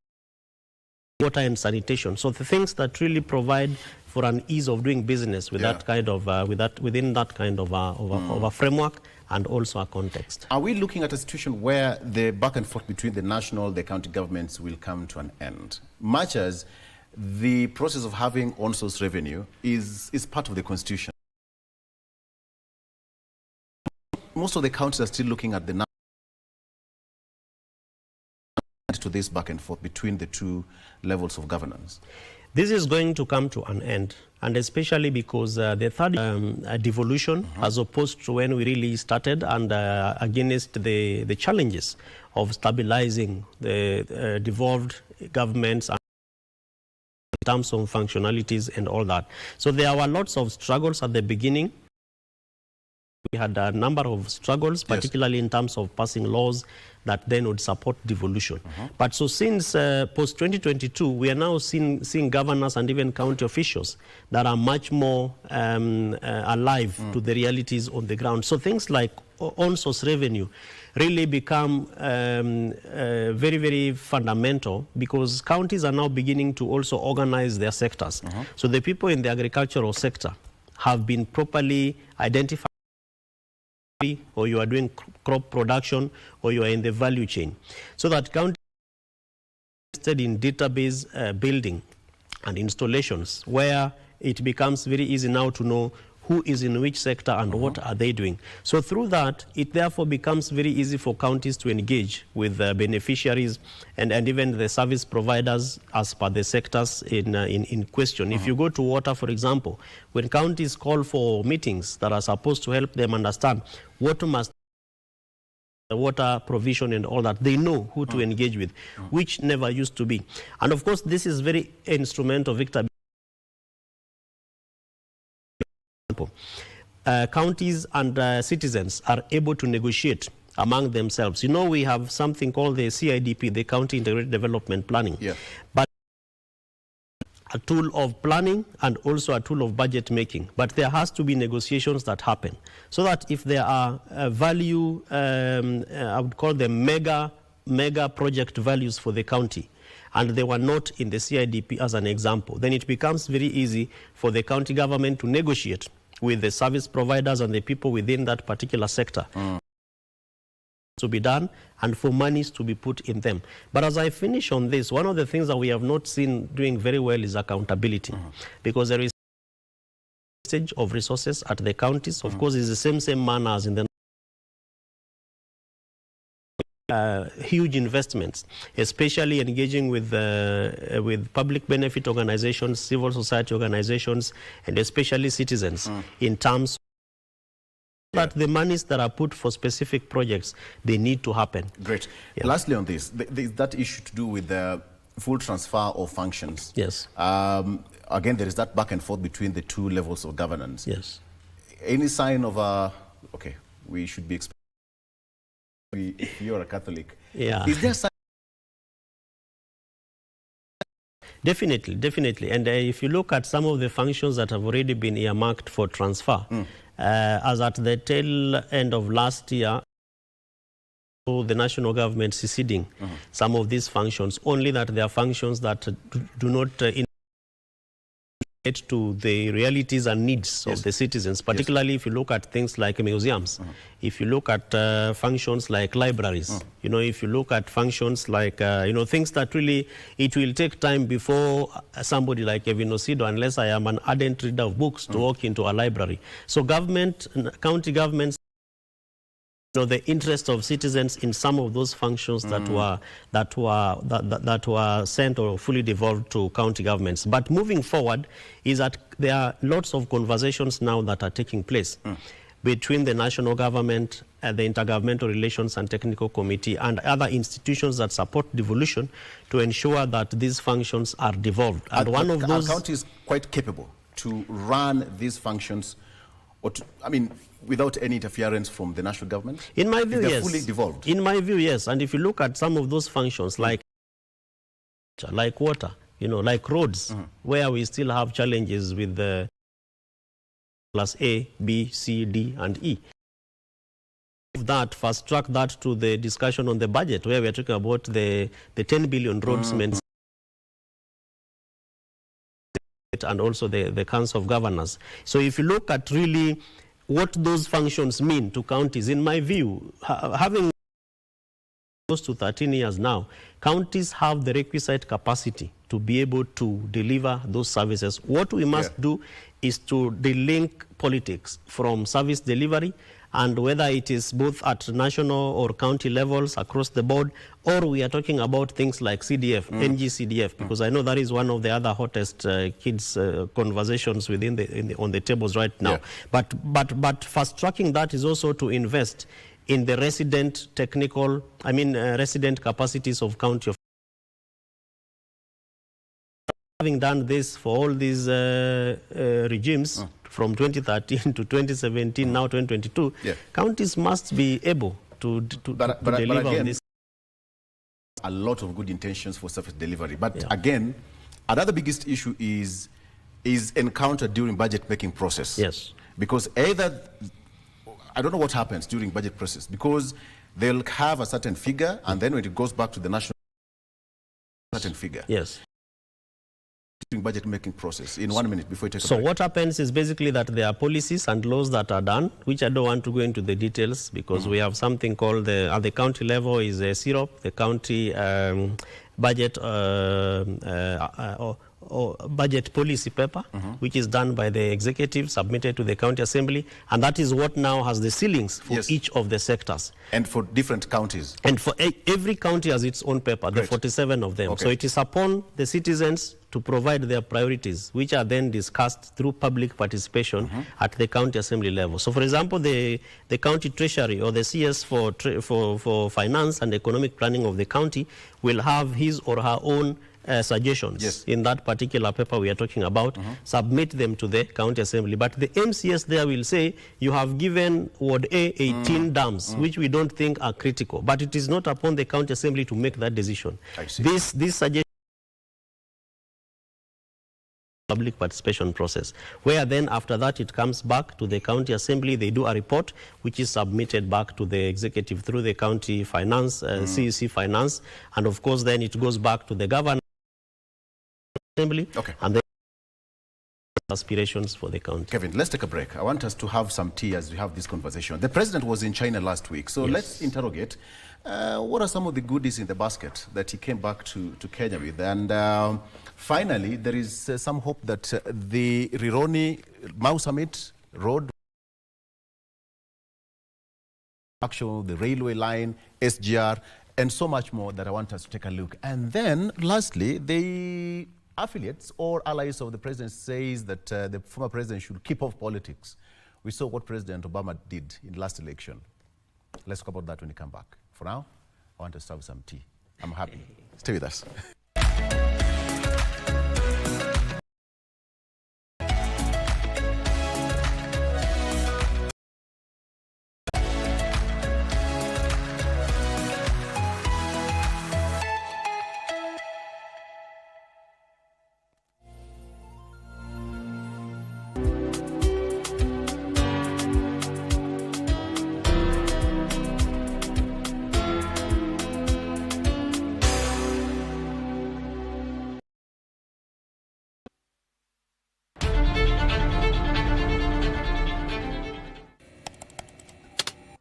Water and sanitation. So the things that really provide for an ease of doing business with that kind of within that kind of a framework and also a context. Are we looking at a situation where the back and forth between the national, the county governments will come to an end, much as the process of having on-source revenue is part of the constitution? Most of the counties are still looking at the to this back and forth between the two levels of governance. This is going to come to an end, and especially because the third devolution, as opposed to when we really started, and against the challenges of stabilizing the devolved governments in terms of functionalities and all that. So there were lots of struggles at the beginning. We had a number of struggles, particularly in terms of passing laws that then would support devolution. But so since post-2022, we are now seeing governors and even county officials that are much more alive to the realities on the ground. So things like on-source revenue really become very, very fundamental, because counties are now beginning to also organize their sectors. So the people in the agricultural sector have been properly identified, or you are doing crop production, or you are in the value chain. So that county invested in database building and installations, where it becomes very easy now to know who is in which sector and what are they doing. So through that, it therefore becomes very easy for counties to engage with beneficiaries and even the service providers as per the sectors in question. If you go to water, for example, when counties call for meetings that are supposed to help them understand what must the water provision and all that, they know who to engage with, which never used to be. And of course, this is very instrumental, Victor. Counties and citizens are able to negotiate among themselves. You know, we have something called the CIDP, the County Integrated Development Planning. But a tool of planning and also a tool of budget making. But there has to be negotiations that happen, so that if there are value, I would call them mega project values for the county, and they were not in the CIDP as an example, then it becomes very easy for the county government to negotiate with the service providers and the people within that particular sector to be done, and for monies to be put in them. But as I finish on this, one of the things that we have not seen doing very well is accountability, because there is wastage of resources at the counties. Of course, it's the same manner as in the huge investments, especially engaging with public benefit organizations, civil society organizations, and especially citizens in terms that the monies that are put for specific projects, they need to happen. Great. Lastly on this, there's that issue to do with the full transfer of functions. Again, there is that back and forth between the two levels of governance. Any sign of okay, we should be expecting, if you're a Catholic, is there Definitely. And if you look at some of the functions that have already been earmarked for transfer, as at the tail end of last year, the national government seceding some of these functions, only that there are functions that do not to the realities and needs of the citizens, particularly if you look at things like museums, if you look at functions like libraries, you know, if you look at functions like, you know, things that really, it will take time before somebody like Kevin Osido, unless I am an ardent reader of books, to walk into a library. So government, county governments, you know, the interest of citizens in some of those functions that were sent or fully devolved to county governments. But moving forward is that there are lots of conversations now that are taking place between the national government, the Intergovernmental Relations and Technical Committee, and other institutions that support devolution to ensure that these functions are devolved. And one of those... Our county is quite capable to run these functions, or to, I mean, without any interference from the national government? In my view, yes. Fully devolved? In my view, yes. And if you look at some of those functions, like water, you know, like roads, where we still have challenges with the class A, B, C, D, and E. That fast track that to the discussion on the budget, where we are talking about the 10 billion roads and also the Council of Governors. So if you look at really what those functions mean to counties, in my view, having close to 13 years now, counties have the requisite capacity to be able to deliver those services. What we must do is to delink politics from service delivery, and whether it is both at national or county levels across the board, or we are talking about things like CDF, NG-CDF, because I know that is one of the other hottest kids conversations within on the tables right now. But fast tracking that is also to invest in the resident resident capacities of county. Having done this for all these regimes from 2013 to 2017, now 2022, counties must be able to deliver on this. A lot of good intentions for service delivery, but again, another biggest issue is encountered during budget making process. Yes, because either I don't know what happens during budget process, because they'll have a certain figure, and then when it goes back to the national certain figure. Yes. During budget making process, in 1 minute before you take a So break. what happens is basically that there are policies and laws that are done, which I don't want to go into the details, because we have something called at the county level is a CIROP, the county budget budget policy paper, which is done by the executive, submitted to the county assembly, and that is what now has the ceilings for each of the sectors. And for different counties? And for every county has its own paper, the 47 of them. So it is upon the citizens to provide their priorities, which are then discussed through public participation at the county assembly level. So for example, the county treasury or the CS for finance and economic planning of the county will have his or her own suggestions in that particular paper we are talking about, submit them to the county assembly. But the MCS there will say, you have given Ward A 18 dams, which we don't think are critical. But it is not upon the county assembly to make that decision. This suggestion public participation process, where then after that it comes back to the county assembly, they do a report which is submitted back to the executive through the county finance, CEC finance, and of course then it goes back to the governor assembly, and then aspirations for the county. Kevin, let's take a break. I want us to have some tea as we have this conversation. The president was in China last week, so let's interrogate what are some of the goodies in the basket that he came back to Kenya with. And finally, there is some hope that the Rironi Mau Summit Road, actual, the railway line, SGR, and so much more that I want us to take a look. And then, lastly, the affiliates or allies of the president says that the former president should keep off politics. We saw what President Obama did in the last election. Let's talk about that when we come back. For now, I want to serve some tea. I'm happy. Stay with us.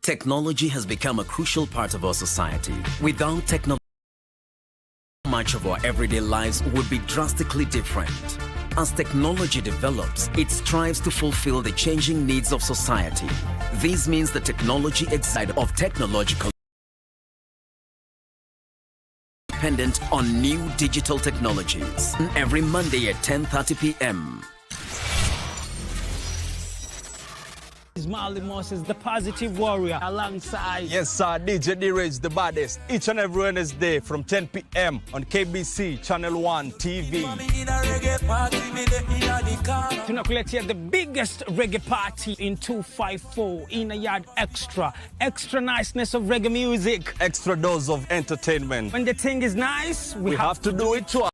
Technology has become a crucial part of our society. Without technology, much of our everyday lives would be drastically different. As technology develops, it strives to fulfill the changing needs of society. This means the technology side of technological dependent on new digital technologies. Every Monday at 10:30 p.m. Marley Moses, the positive warrior, alongside. Yes, sir, DJ D-Rage, the baddest. Each and every Wednesday from 10 p.m. on KBC Channel 1 TV. Tunakuletea the biggest reggae party in 254 in a yard extra. Extra niceness of reggae music. Extra dose of entertainment. When the thing is nice, we have to do it twice.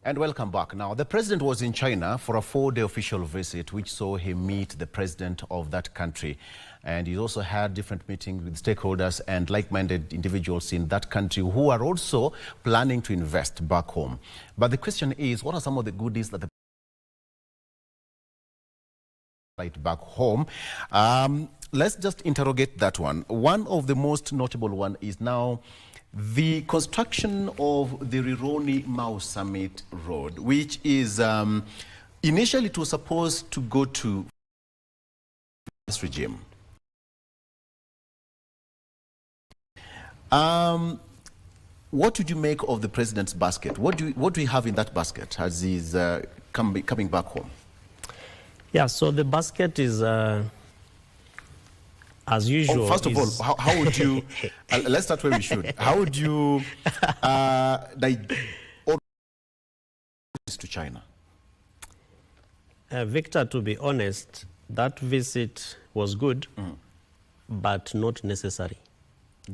And welcome back. Now, the president was in China for a 4-day official visit, which saw him meet the president of that country. And he also had different meetings with stakeholders and like-minded individuals in that country who are also planning to invest back home. But the question is, what are some of the goodies that the right back home? Let's just interrogate that one. One of the most notable one is now the construction of the Rironi-Mau Summit Road, which is initially it was supposed to go to this regime. What would you make of the president's basket? What do we have in that basket as he's coming back home? Yeah, so the basket is as usual. First of all, how would you, let's start where we should. How would you to China? Victor, to be honest, that visit was good, but not necessary.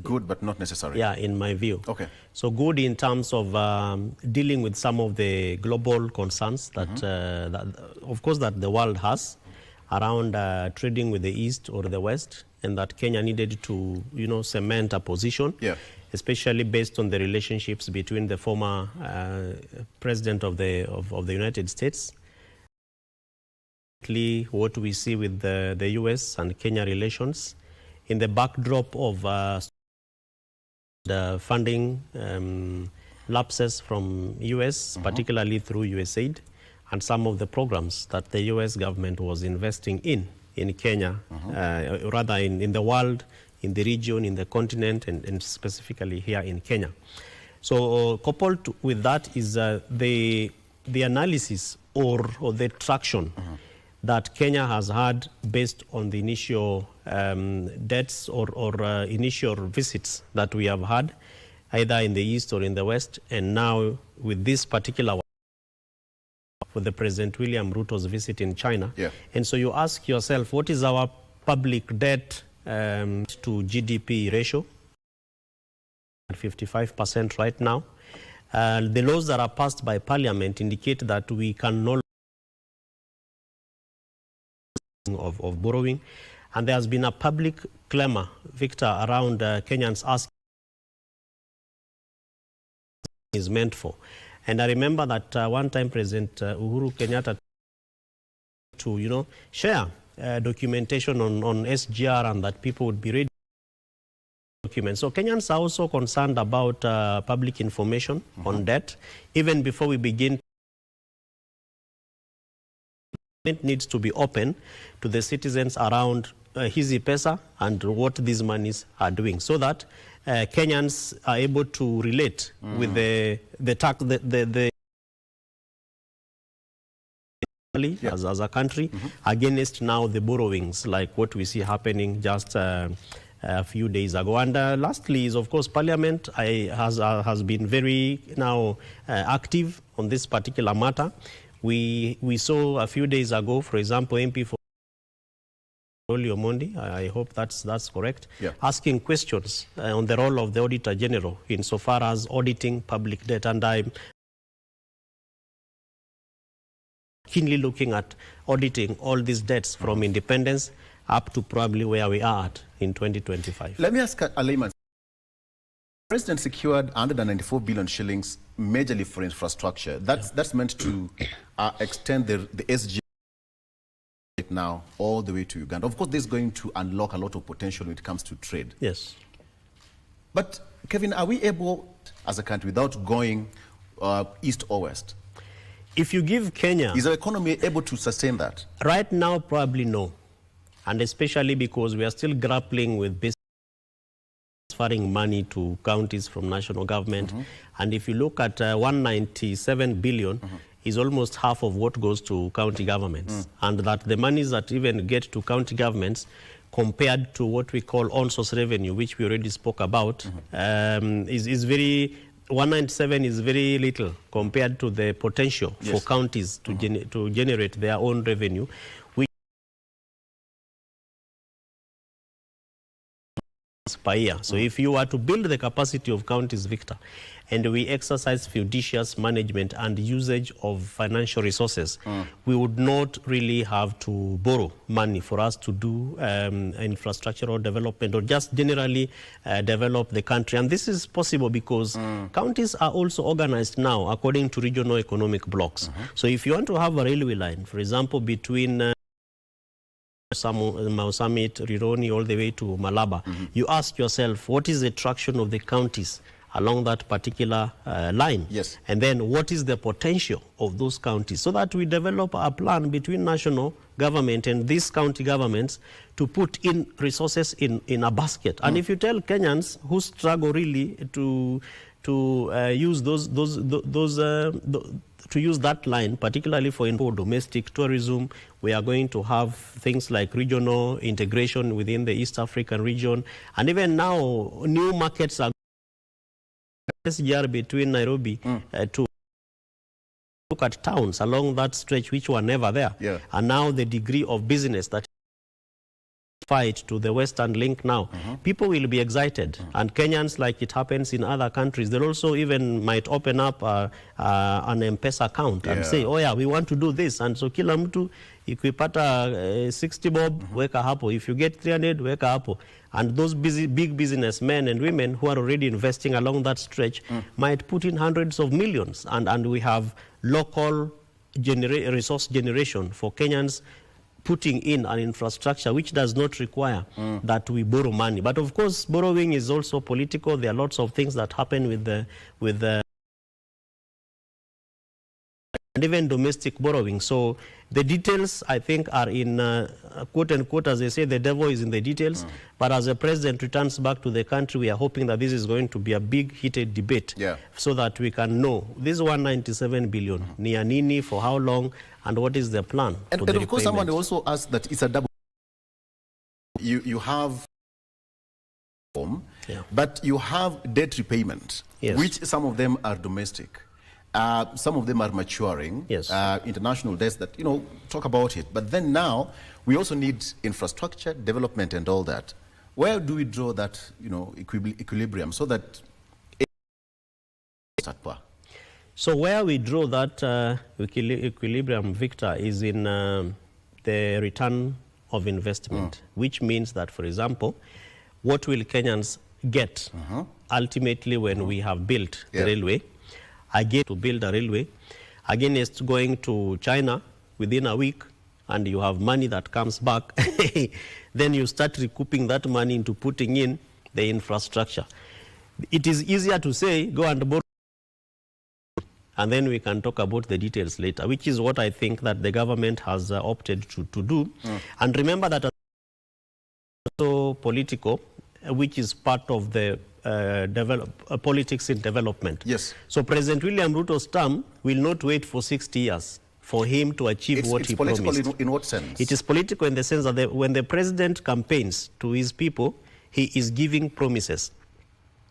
Good, but not necessary? Yeah, in my view. Okay. So good in terms of dealing with some of the global concerns that, that of course, that the world has around trading with the East or the West, and that Kenya needed to, cement a position, especially based on the relationships between the former president of the United States. What we see with the U.S. and Kenya relations, in the backdrop of the funding lapses from U.S., particularly through USAID, and some of the programs that the U.S. government was investing in Kenya, rather in the world, in the region, in the continent, and specifically here in Kenya. So coupled with that is the analysis or the traction that Kenya has had based on the initial debts or initial visits that we have had, either in the East or in the West, and now with this particular one, for the President William Ruto's visit in China. And so you ask yourself, what is our public debt to GDP ratio? At 55% right now. The laws that are passed by Parliament indicate that we can no longer of borrowing. And there has been a public clamor, Victor, around Kenyans asking what is meant for. And I remember that one time President Uhuru Kenyatta to, share documentation on SGR, and that people would be ready documents. So Kenyans are also concerned about public information on debt. Even before we begin, it needs to be open to the citizens around Hizi Pesa and what these monies are doing, so that Kenyans are able to relate with the as a country against now the borrowings, like what we see happening just a few days ago. And lastly is, of course, Parliament has been very now active on this particular matter. We saw a few days ago, for example, MP for Omondi, I hope that's correct, Yeah. asking questions on the role of the Auditor General insofar as auditing public debt. And I'm keenly looking at auditing all these debts from independence up to probably where we are at in 2025. Let me ask a layman. The President secured 194 billion shillings majorly for infrastructure. That's meant to extend the SG now all the way to Uganda. Of course, this is going to unlock a lot of potential when it comes to trade. Yes. But, Kevin, are we able, as a country, without going east or west? If you give Kenya... Is our economy able to sustain that? Right now, probably no. And especially because we are still grappling with transferring money to counties from national government. And if you look at 197 billion, is almost half of what goes to county governments. And that the monies that even get to county governments compared to what we call on-source revenue, which we already spoke about, is very... 197 is very little compared to the potential for counties to generate their own revenue, which is per year. So if you were to build the capacity of counties, Victor, and we exercise judicious management and usage of financial resources, we would not really have to borrow money for us to do infrastructural development or just generally develop the country. And this is possible because counties are also organized now according to regional economic blocks. So if you want to have a railway line, for example, between Mau Summit, Rironi, all the way to Malaba, you ask yourself, what is the traction of the counties along that particular line? Yes. And then what is the potential of those counties? So that we develop a plan between national government and these county governments to put in resources in a basket. And if you tell Kenyans who struggle really to use to use that line, particularly for domestic tourism, we are going to have things like regional integration within the East African region. And even now, new markets are SGR between Nairobi to look at towns along that stretch which were never there. Yeah. And now the degree of business that fight to the Western link now, people will be excited. And Kenyans, like it happens in other countries, they also even might open up an M-Pesa account and say, oh yeah, we want to do this. And so kila mtu, ikipata 60 bob, weka hapo. If you get 300, weka hapo. And those big businessmen and women who are already investing along that stretch might put in hundreds of millions. And we have local resource generation for Kenyans putting in an infrastructure which does not require that we borrow money. But of course, borrowing is also political. There are lots of things that happen with the and even domestic borrowing. So the details, I think, are in quote unquote, as they say, the devil is in the details. But as the president returns back to the country, we are hoping that this is going to be a big heated debate so that we can know this 197 billion, ni nini, for how long, and what is the plan. And of course, someone also asked that it's a double. You have but you have debt repayment, which some of them are domestic. Some of them are maturing, international debts that, talk about it. But then now, we also need infrastructure, development, and all that. Where do we draw that, equilibrium so that it's at par? So where we draw that equilibrium, Victor, is in the return of investment, which means that, for example, what will Kenyans get ultimately when we have built the railway? Again, to build a railway, again, it's going to China within a week, and you have money that comes back. Then you start recouping that money into putting in the infrastructure. It is easier to say, go and borrow, and then we can talk about the details later, which is what I think that the government has opted to do. And remember that also political, which is part of the politics in development. Yes. So President William Ruto's term will not wait for 60 years for him to achieve what he promised. It's political in what sense? It is political in the sense that when the president campaigns to his people, he is giving promises.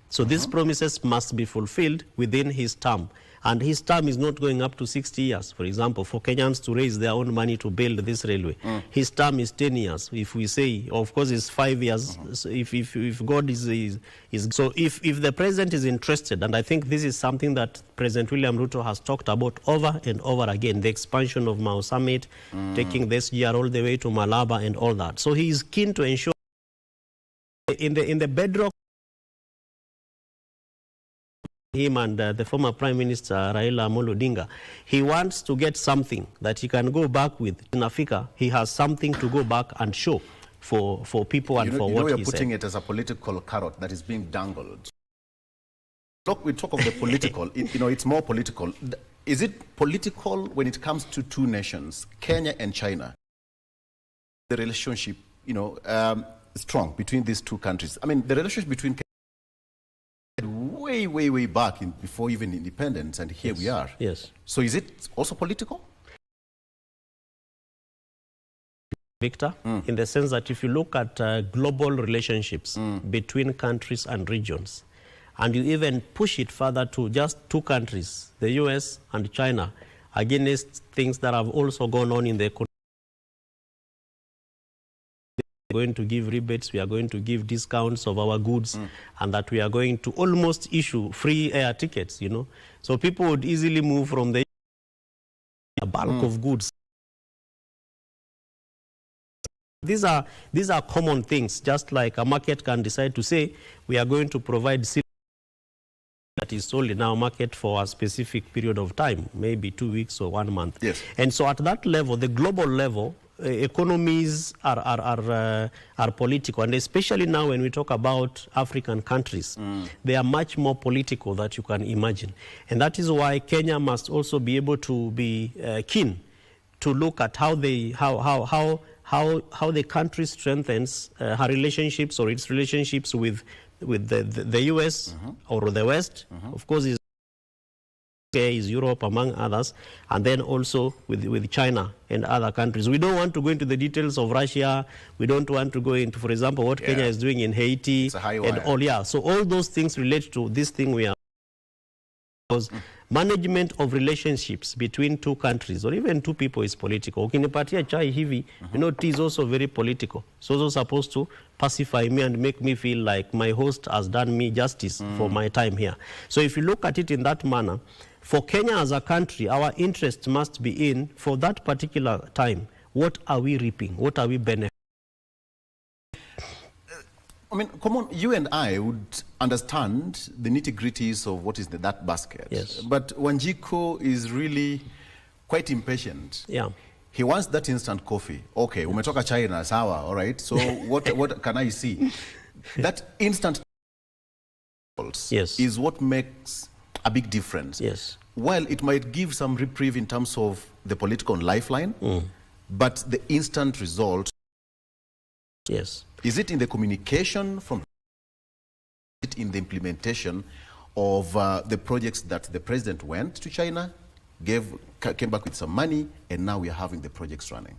So these promises must be fulfilled within his term. And his term is not going up to 60 years, for example, for Kenyans to raise their own money to build this railway. His term is 10 years. If we say, of course, it's 5 years. So if God is so if the president is interested, and I think this is something that President William Ruto has talked about over and over again, the expansion of Mau Summit, taking this year all the way to Malaba and all that. So he is keen to ensure in the bedrock, him and the former Prime Minister Raila Amolo Odinga, he wants to get something that he can go back with. In Africa, he has something to go back and show for people and for what you're he putting said. it as a political carrot that is being dangled. Look, we talk of the political, it's more political. Is it political when it comes to two nations, Kenya and China? The relationship, strong between these two countries. I mean, the relationship between way back before even independence, and here we are. Yes. So is it also political? Victor, in the sense that if you look at global relationships between countries and regions, and you even push it further to just two countries, the US and China, against things that have also gone on in the economy. We are going to give rebates, we are going to give discounts of our goods, and that we are going to almost issue free air tickets, So people would easily move from the bulk of goods. These are common things, just like a market can decide to say, we are going to provide that is sold in our market for a specific period of time, maybe 2 weeks or 1 month. Yes. And so at that level, the global level, economies are political, and especially now when we talk about African countries, they are much more political than you can imagine. And that is why Kenya must also be able to be keen to look at how the country strengthens her relationships or its relationships with the US or the West, of course, is Europe, among others, and then also with China and other countries. We don't want to go into the details of Russia. We don't want to go into, for example, what Kenya is doing in Haiti and all. Yeah, so all those things relate to this thing we are. Because management of relationships between two countries or even two people is political. Ukinipatia chai hivi, tea is also very political. It's also supposed to pacify me and make me feel like my host has done me justice for my time here. So if you look at it in that manner, for Kenya as a country, our interest must be in, for that particular time, what are we reaping? What are we benefiting? I mean, come on, you and I would understand the nitty-gritties of what is that basket. Yes. But Wanjiku is really quite impatient. Yeah. He wants that instant coffee. Okay, umetoka China, sawa, all right. So what can I see? That instant is what makes a big difference. Yes. Well, it might give some reprieve in terms of the political lifeline, but the instant result. Yes. Is it in the communication from? Is it in the implementation of the projects that the president went to China, came back with some money, and now we are having the projects running?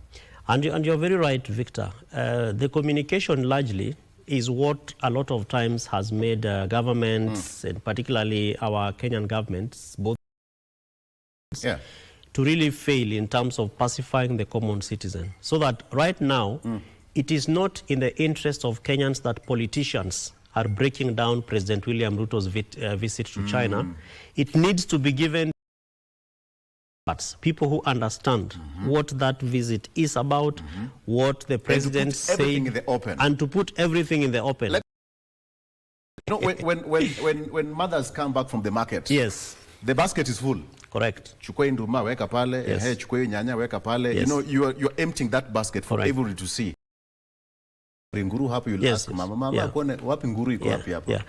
And you're very right, Victor. The communication largely is what a lot of times has made governments, and particularly our Kenyan governments, both to really fail in terms of pacifying the common citizen. So that right now, it is not in the interest of Kenyans that politicians are breaking down President William Ruto's visit to China. It needs to be given people who understand what that visit is about, what the president said, in the open. And to put everything in the open. When mothers come back from the market, yes, the basket is full. Correct. Chukue nduma weka pale, chukue nyanya weka pale. Yes. You're emptying that basket for everybody to see. Nguru hapo, you'll ask mama, kone wapi nguru iko wapi hapo?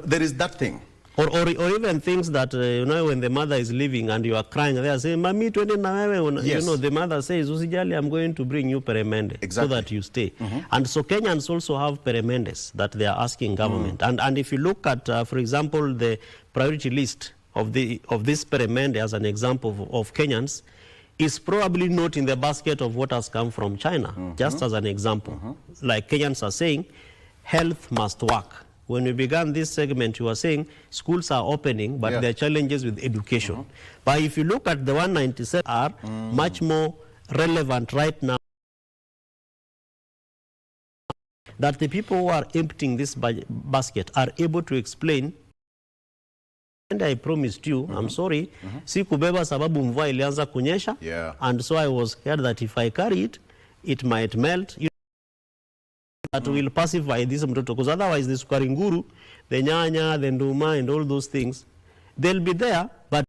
There is that thing. Or even things that, when the mother is leaving and you are crying, they are saying, Mami, twende na wewe. The mother says, Usijali, I'm going to bring you peremende so that you stay. And so Kenyans also have peremendes that they are asking government. And if you look at, for example, the priority list of this peremende as an example of Kenyans, is probably not in the basket of what has come from China, just as an example. Like Kenyans are saying, health must work. when we began this segment, you were saying schools are opening, but there are challenges with education. But if you look at the 197 are much more relevant right now, that the people who are emptying this basket are able to explain. And I promised you, I'm sorry, si kubeba sababu mvua ilianza kunyesha, and so I was scared that if I carry it, it might melt. That will pacify this mtoto, because otherwise the sukari nguru, the nyanya, the nduma, and all those things, they'll be there, but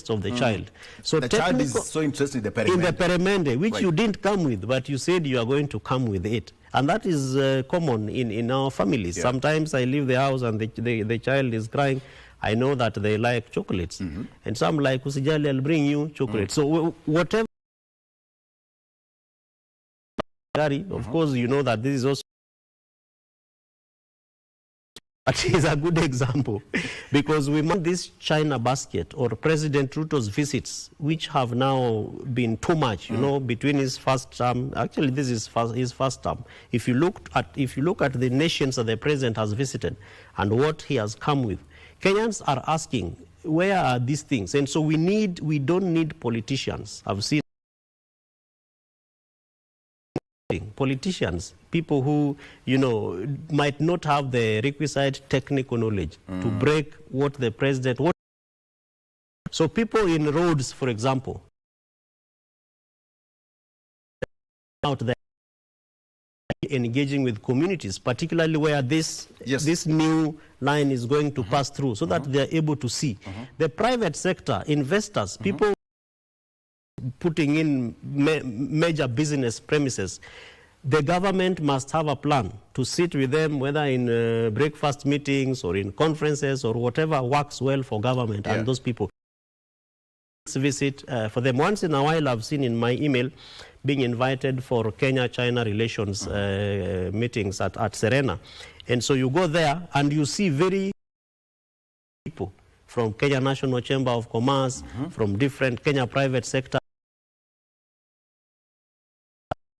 of the child. So the child is so interested in the perimende, which you didn't come with, but you said you are going to come with it. And that is common in our families. Sometimes I leave the house and the child is crying. I know that they like chocolates. And some like, usijali, I'll bring you chocolate. So whatever, of course, you know that this is also is a good example, because we want this China basket or President Ruto's visits, which have now been too much, you know, between his first term. Actually, this is his first term. If you look at the nations that the president has visited and what he has come with, Kenyans are asking, where are these things? And so we don't need politicians. I've seen politicians, people who, you know, might not have the requisite technical knowledge to break what the president. So people in roads, for example, out there engaging with communities, particularly where this new line is going to pass through, so that they are able to see. The private sector, investors, people putting in major business premises, the government must have a plan to sit with them, whether in breakfast meetings or in conferences or whatever works well for government and those people. Visit for them. Once in a while, I've seen in my email being invited for Kenya-China relations meetings at Serena. And so you go there and you see very people from Kenya National Chamber of Commerce, from different Kenya private sector,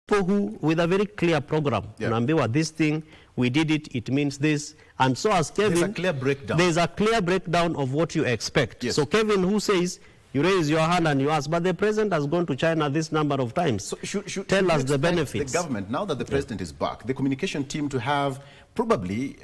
people who, with a very clear program, Nambiwa, this thing, we did it, it means this. And so as Kevin, there's a clear breakdown. There's a clear breakdown of what you expect. So Kevin, who says, you raise your hand and you ask, but the president has gone to China this number of times. So tell us the benefits. The government, now that the president is back, the communication team to have probably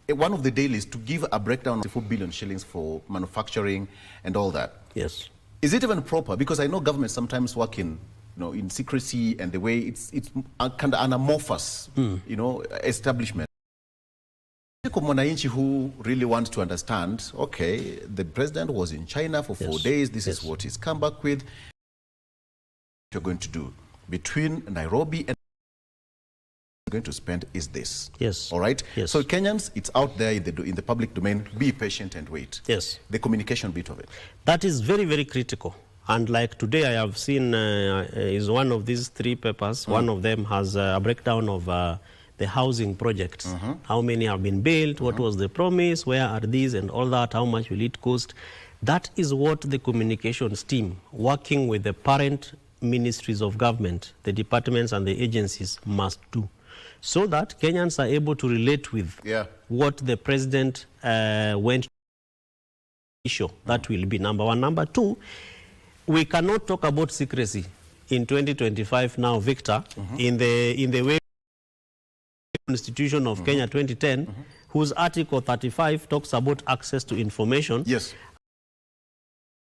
one of the dailies to give a breakdown of 4 billion shillings for manufacturing and all that. Yes. Is it even proper? Because I know governments sometimes work in, in secrecy, and the way it's kind of an amorphous, establishment. Mwananchi who really wants to understand, okay, the president was in China for 4 days, this is what he's come back with. What you're going to do between Nairobi and going to spend is this. All right? So Kenyans, it's out there in the public domain. Be patient and wait. The communication bit of it. That is very, very critical. And like today, I have seen is one of these 3 papers. One of them has a breakdown of the housing projects. How many have been built? What was the promise? Where are these and all that? How much will it cost? That is what the communications team, working with the parent ministries of government, the departments and the agencies, must do, so that Kenyans are able to relate with what the president went to issue. That will be number 1. Number 2, we cannot talk about secrecy in 2025 now, Victor, in the way Constitution of Kenya 2010, whose Article 35 talks about access to information.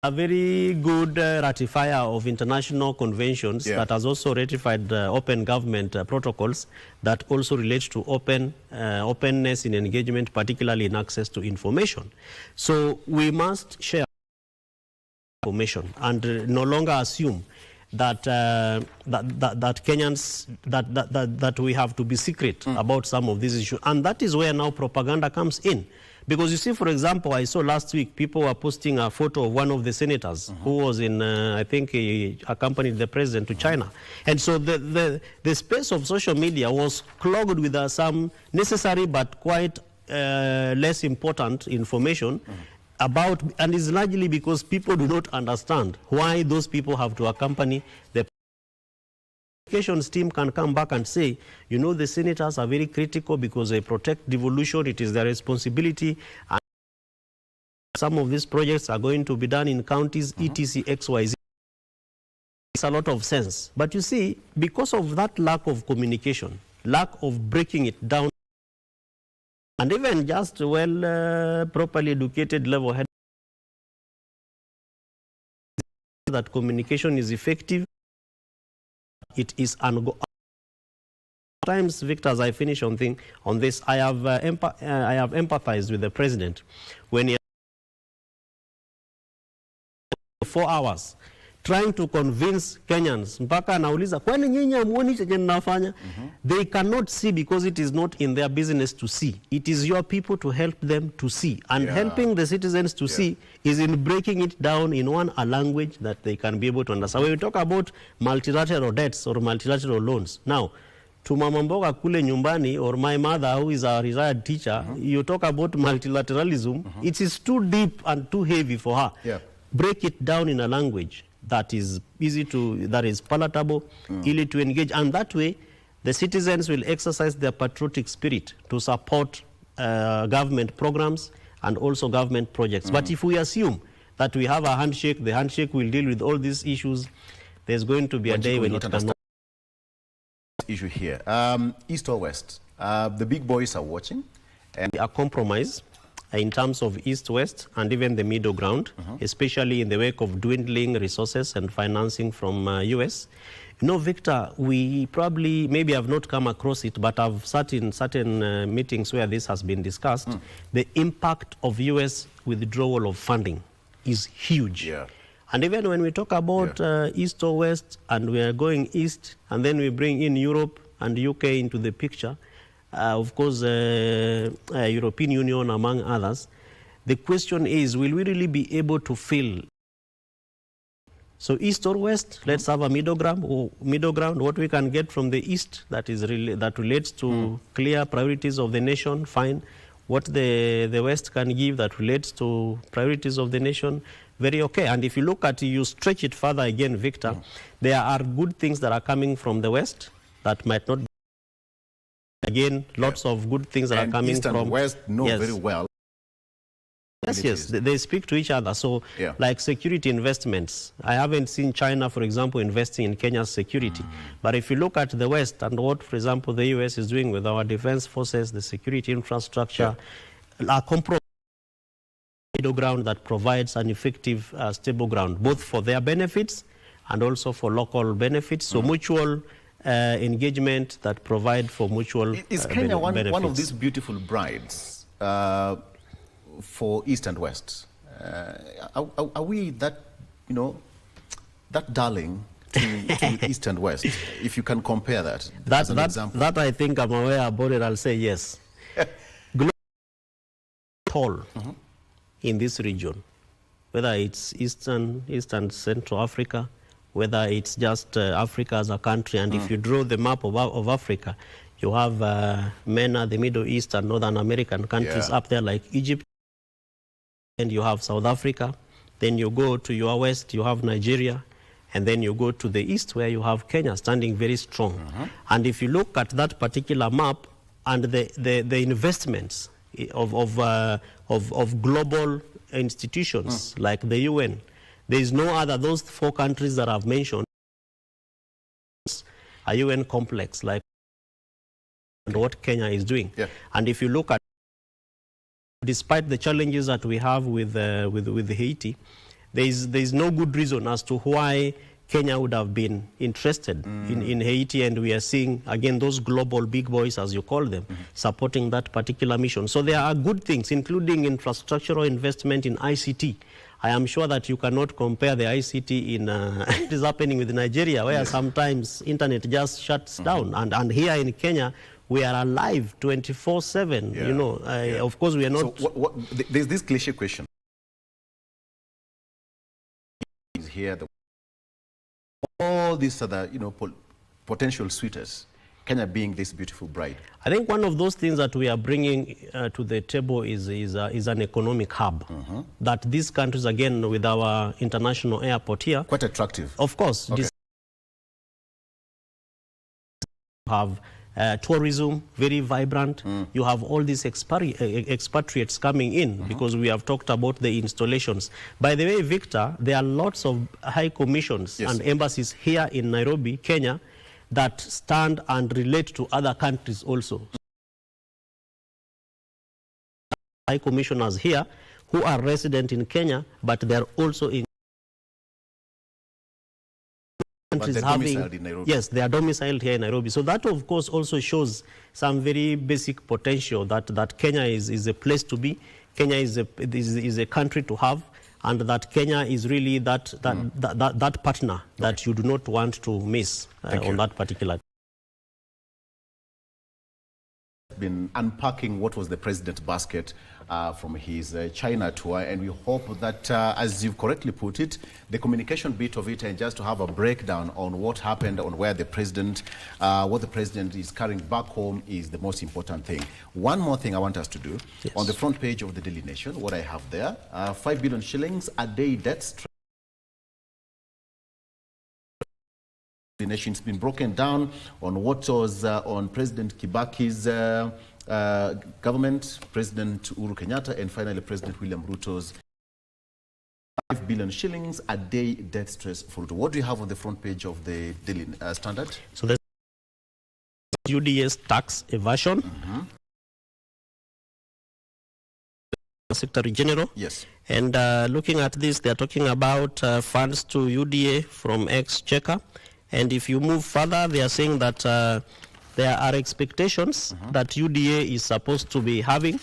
A very good ratifier of international conventions that has also ratified open government protocols that also relate to openness in engagement, particularly in access to information. So we must share information and no longer assume that Kenyans, that we have to be secret about some of these issues. And that is where now propaganda comes in. Because you see, for example, I saw last week people were posting a photo of one of the senators who was in, I think he accompanied the president to China. And so the space of social media was clogged with some necessary but quite less important information about, and it's largely because people do not understand why those people have to accompany the communications team can come back and say, you know, the senators are very critical because they protect devolution, it is their responsibility, and some of these projects are going to be done in counties, etc., XYZ. It's a lot of sense. But you see, because of that lack of communication, lack of breaking it down, and even just properly educated level head, that communication is effective, it is ongoing. Sometimes, Victor, as I finish on this, I have empathized with the president when he 4 hours trying to convince Kenyans, mpaka anauliza kwani nyinyi hamuoni chenye mnafanya? They cannot see because it is not in their business to see. It is your people to help them to see. And helping the citizens to see is in breaking it down in a language that they can be able to understand. When we talk about multilateral debts or multilateral loans, now, to Mama Mboga kule nyumbani, or my mother who is a retired teacher, you talk about multilateralism, it is too deep and too heavy for her. Break it down in a language that is easy to, that is palatable, easy to engage, and that way the citizens will exercise their patriotic spirit to support government programs and also government projects. But if we assume that we have a handshake, the handshake will deal with all these issues, there's going to be a day when it cannot. Issue here, East or West, the big boys are watching, and a compromise in terms of East-West and even the middle ground, especially in the wake of dwindling resources and financing from US. You know, Victor, we probably, maybe have not come across it, but I've sat in certain meetings where this has been discussed. The impact of US withdrawal of funding is huge. And even when we talk about East or West, and we are going East, and then we bring in Europe and UK into the picture, of course, European Union, among others, the question is, will we really be able to fill? So East or West, let's have a middle ground, what we can get from the East that is that relates to clear priorities of the nation, fine. What the West can give that relates to priorities of the nation, very okay. And if you look at, you stretch it further again, Victor, there are good things that are coming from the West that might not be. Again, lots of good things that are coming East and from West know very well. Yes, they speak to each other. So, like security investments, I haven't seen China, for example, investing in Kenya's security. But if you look at the West and what, for example, the US is doing with our defense forces, the security infrastructure, a compromise middle ground that provides an effective, stable ground, both for their benefits and also for local benefits. So mutual engagement that provide for mutual Is Kenya benefits. one of these beautiful brides for East and West? Are we that, you know, that darling to East and West, if you can compare that as an example? That I think I'm aware about it, I'll say yes. Global in this region, whether it's Eastern Central Africa, whether it's just Africa as a country, and if you draw the map of Africa, you have MENA, the Middle East and Northern American countries up there like Egypt, and you have South Africa. Then you go to your west, you have Nigeria, and then you go to the east where you have Kenya standing very strong. And if you look at that particular map and the investments of global institutions like the UN, there is no other, those 4 countries that I've mentioned, a UN complex like what Kenya is doing. And if you look at, despite the challenges that we have with Haiti, there is no good reason as to why Kenya would have been interested in Haiti, and we are seeing, again, those global big boys, as you call them, supporting that particular mission. So there are good things, including infrastructural investment in ICT. I am sure that you cannot compare the ICT in it is happening with Nigeria, where sometimes internet just shuts down, and here in Kenya, we are alive 24/7. You know, of course, we are not. So there's this cliche question. Is here all these other, you know, potential suitors, Kenya being this beautiful bride? I think one of those things that we are bringing to the table is an economic hub. That these countries, again, with our international airport here, quite attractive. Of course. have tourism, very vibrant. You have all these expatriates coming in because we have talked about the installations. By the way, Victor, there are lots of high commissions and embassies here in Nairobi, Kenya, that stand and relate to other countries also. High commissioners here who are resident in Kenya, but they're also in countries domiciled in Nairobi. Yes, they are domiciled here in Nairobi. So that, of course, also shows some very basic potential that Kenya is a place to be. Kenya is a country to have, and that Kenya is really that partner that you do not want to miss on that particular. Been unpacking what was the president's basket from his China tour, and we hope that, as you've correctly put it, the communication bit of it, and just to have a breakdown on what happened, on where the president, what the president is carrying back home is the most important thing. One more thing I want us to do, on the front page of the Daily Nation, what I have there, 5 billion shillings a day debt. The nation's been broken down on what was on President Kibaki's government, President Uhuru Kenyatta, and finally President William Ruto's 5 billion shillings a day debt stress for Ruto. What do you have on the front page of the Daily Standard? So there's UDA's tax evasion. Secretary General. Yes. And looking at this, they're talking about funds to UDA from Exchequer. And if you move further, they are saying that there are expectations that UDA is supposed to be having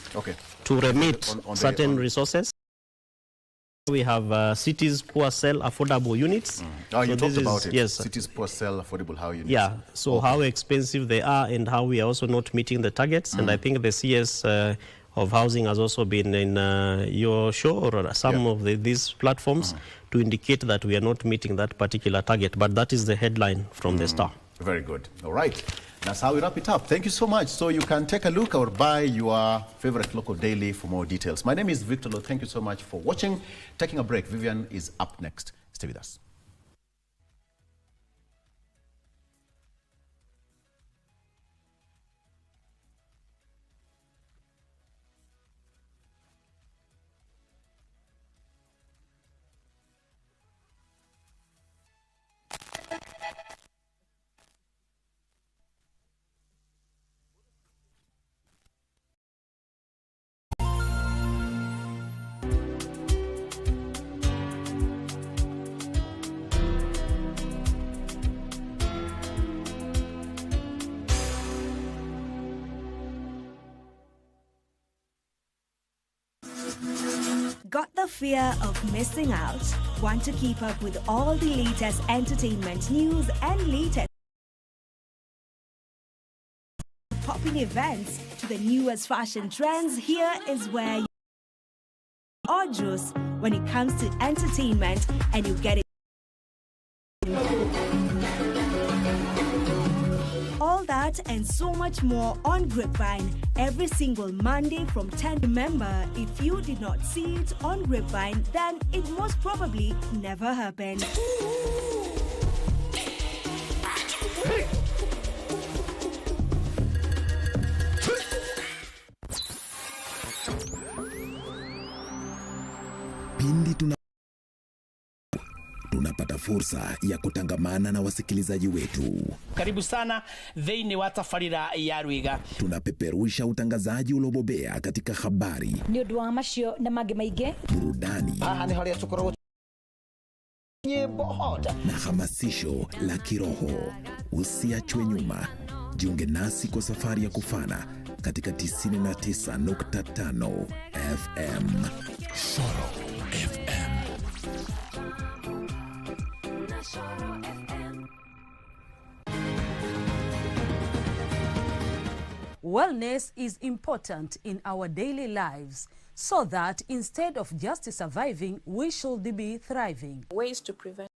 to remit certain resources. We have cities poor sell affordable units. Oh, you talked about it. Yes. Cities poor sell affordable housing units. Yeah, so how expensive they are and how we are also not meeting the targets. And I think the CS of housing has also been in your show or some of these platforms to indicate that we are not meeting that particular target. But that is the headline from the Star. Very good. All right. That's how we wrap it up. Thank you so much. So you can take a look or buy your favorite local daily for more details. My name is Victor Lo. Thank you so much for watching. Taking a break. Vivian is up next. Stay with us. Got the fear of missing out? Want to keep up with all the latest entertainment news and latest popping events to the newest fashion trends? Here is where you are juice when it comes to entertainment, and you get it. All that and so much more on Grapevine every single Monday from 10. Remember, if you did not see it on Grapevine, then it most probably never happened. Pindi tunapata fursa ya kutangamana na wasikilizaji wetu. Karibu sana thĩinĩ wa tabarĩra ya Rwĩga. Tunapeperusha utangazaji uliobobea katika habari, Nĩ ũndũ wa macio na mangĩ maingĩ, burudani, Haha nĩ harĩa tũkoragwo nyĩmbo hoda na hamasisho la kiroho. Usiachwe nyuma. Jiunge nasi kwa safari ya kufana katika 99.5 FM. Shoro FM. Wellness is important in our daily lives, so that instead of just surviving, we should be thriving. Ways to prevent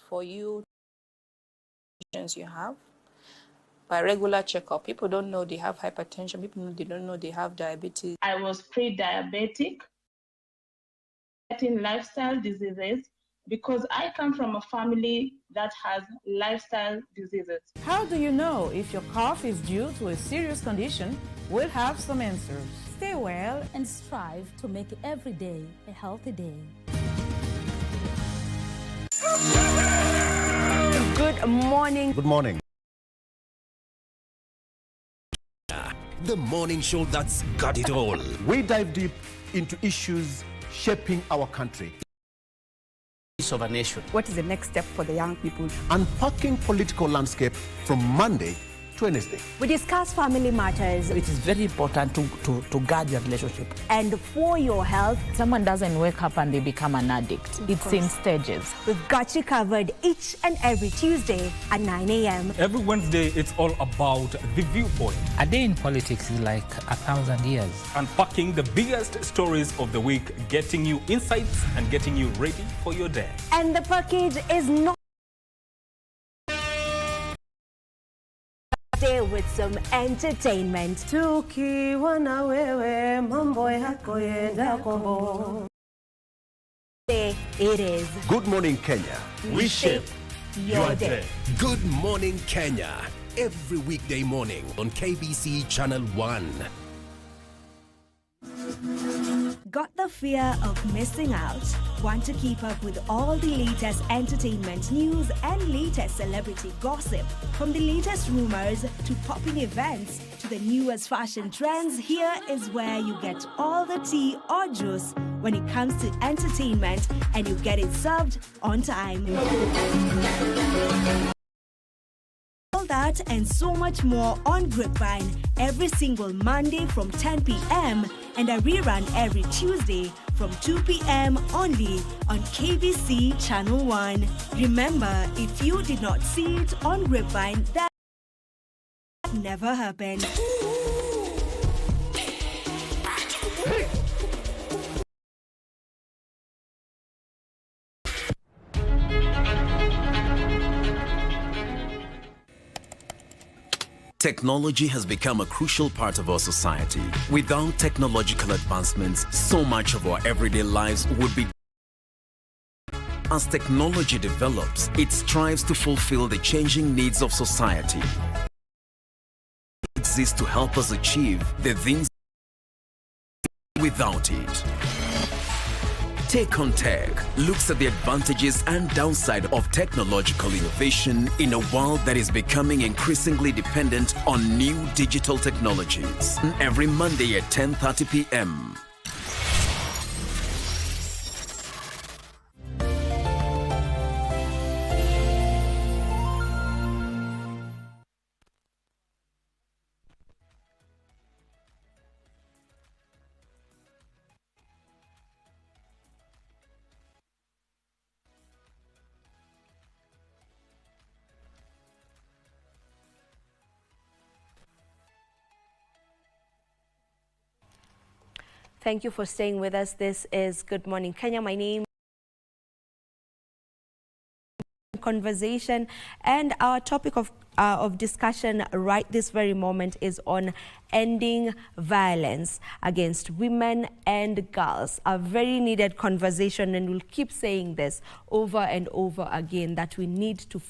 for you have by regular checkup. People don't know they have hypertension. People they don't know they have diabetes. I was pre-diabetic, getting lifestyle diseases because I come from a family that has lifestyle diseases. How do you know if your cough is due to a serious condition? We'll have some answers. Stay well and strive to make every day a healthy day. Good morning. Good morning. The morning show that's got it all. We dive deep into issues shaping our country. Of a nation. What is the next step for the young people? Unpacking political landscape from Monday to Wednesday. We discuss family matters. It is very important to guard your relationship. And for your health. Someone doesn't wake up and they become an addict. It's in stages. We've got you covered each and every Tuesday at 9 a.m. Every Wednesday, it's all about the viewpoint. A day in politics is like 1,000 years. Unpacking the biggest stories of the week, getting you insights and getting you ready for your day. And the package is not with some entertainment. Tukiwa na wewe mambo yako yenda kombo. It is Good Morning Kenya. We shape your day. Good morning, Kenya. Every weekday morning on KBC Channel 1. Got the fear of missing out? Want to keep up with all the latest entertainment news and latest celebrity gossip? From the latest rumors to popping events to the newest fashion trends, here is where you get all the tea or juice when it comes to entertainment, and you get it served on time. All that and so much more on Grapevine every single Monday from 10 p.m. and a rerun every Tuesday from 2 p.m. only on KBC Channel 1. Remember, if you did not see it on Grapevine, that never happened. Technology has become a crucial part of our society. Without technological advancements, so much of our everyday lives would be. As technology develops, it strives to fulfill the changing needs of society. It exists to help us achieve the things without it. Take on Tech looks at the advantages and downside of technological innovation in a world that is becoming increasingly dependent on new digital technologies. Every Monday at 10:30 p.m. Thank you for staying with us. This is Good Morning Kenya. My name is Conversation, and our topic of discussion right this very moment is on ending violence against women and girls. A very needed conversation, and we'll keep saying this over and over again, that we need to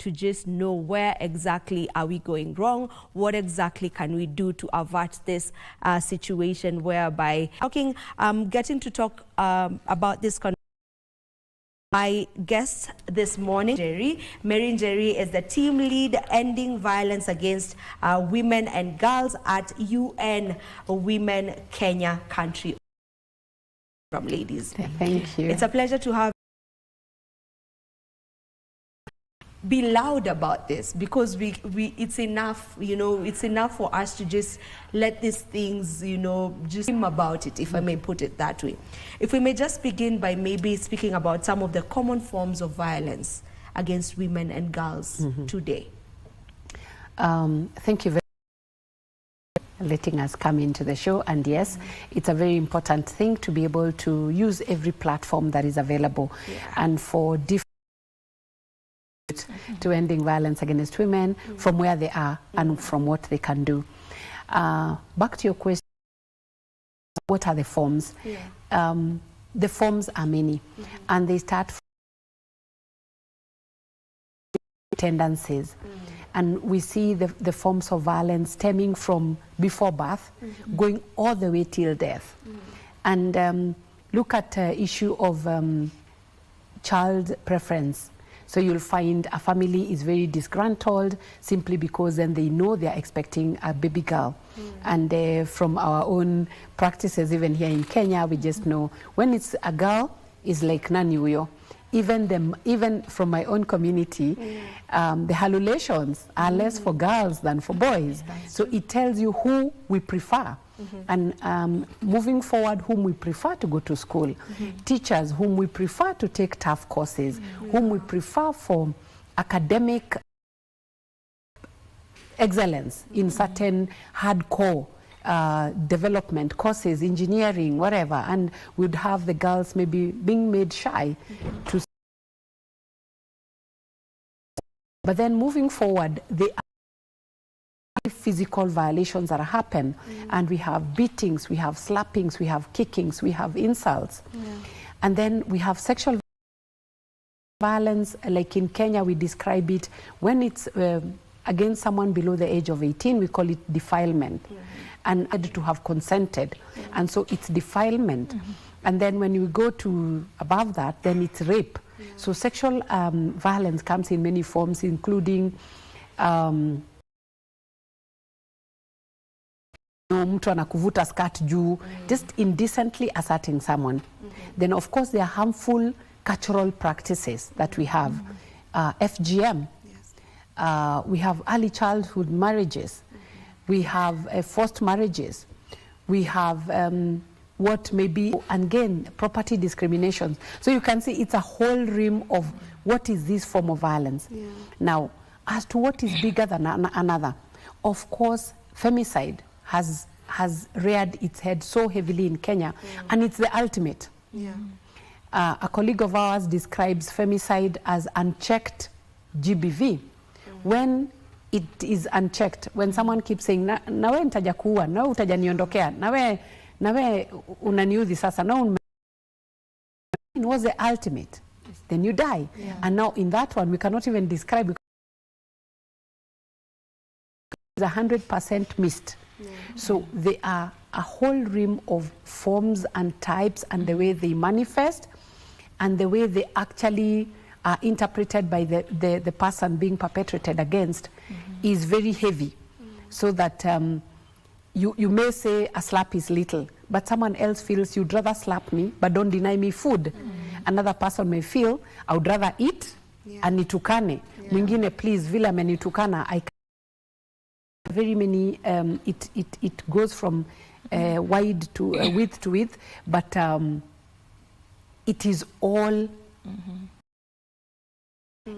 just know where exactly are we going wrong, what exactly can we do to avert this situation, whereby getting to talk about this. My guest this morning, Mary Njeri, is the team lead ending violence against women and girls at UN Women Kenya Country. From ladies. Thank you. It's a pleasure to have. Be loud about this, because it's enough, it's enough for us to just let these things, just dream about it, if I may put it that way. If we may just begin by maybe speaking about some of the common forms of violence against women and girls today. Thank you very much for letting us come into the show. And yes, it's a very important thing to be able to use every platform that is available, and for different to ending violence against women from where they are and from what they can do. Back to your question, what are the forms? the forms are many, and they start from tendencies. And we see the forms of violence stemming from before birth, going all the way till death. And look at the issue of child preference. So you'll find a family is very disgruntled simply because then they know they're expecting a baby girl. And from our own practices, even here in Kenya, we just know when it's a girl, it's like nani huyo. Even from my own community, the halulations are less for girls than for boys. So it tells you who we prefer. And moving forward, whom we prefer to go to school, teachers whom we prefer to take tough courses, whom we prefer for academic excellence in certain hardcore development courses, engineering, whatever, and we'd have the girls maybe being made shy to. But then moving forward, they physical violations that happen, and we have beatings, we have slappings, we have kickings, we have insults, and then we have sexual violence. Like in Kenya, we describe it when it's against someone below the age of 18, we call it defilement, and had to have consented, and so it's defilement. And then when you go to above that, then it's rape. So sexual violence comes in many forms, including mtu anakuvuta skirt juu, just indecently assaulting someone. Then of course there are harmful cultural practices that we have. FGM, we have early childhood marriages, we have forced marriages, we have what may be, and again, property discrimination. So you can see it's a whole realm of what is this form of violence. Now, as to what is bigger than another, of course, femicide has reared its head so heavily in Kenya, and it's the ultimate. A colleague of ours describes femicide as unchecked GBV. When it is unchecked, when someone keeps saying, nawe nitaja kuua, nawe utajaniondokea, nawe unaniudhi sasa, nawe it was the ultimate. Then you die. And now in that one, we cannot even describe it. It's 100% missed. So there are a whole realm of forms and types, and the way they manifest and the way they actually are interpreted by the person being perpetrated against is very heavy. So that you may say a slap is little, but someone else feels you'd rather slap me but don't deny me food. Another person may feel I would rather eat and nitukane. Mwingine, please, vile amenitukana, I very many, it goes from wide to width to width, but it is all,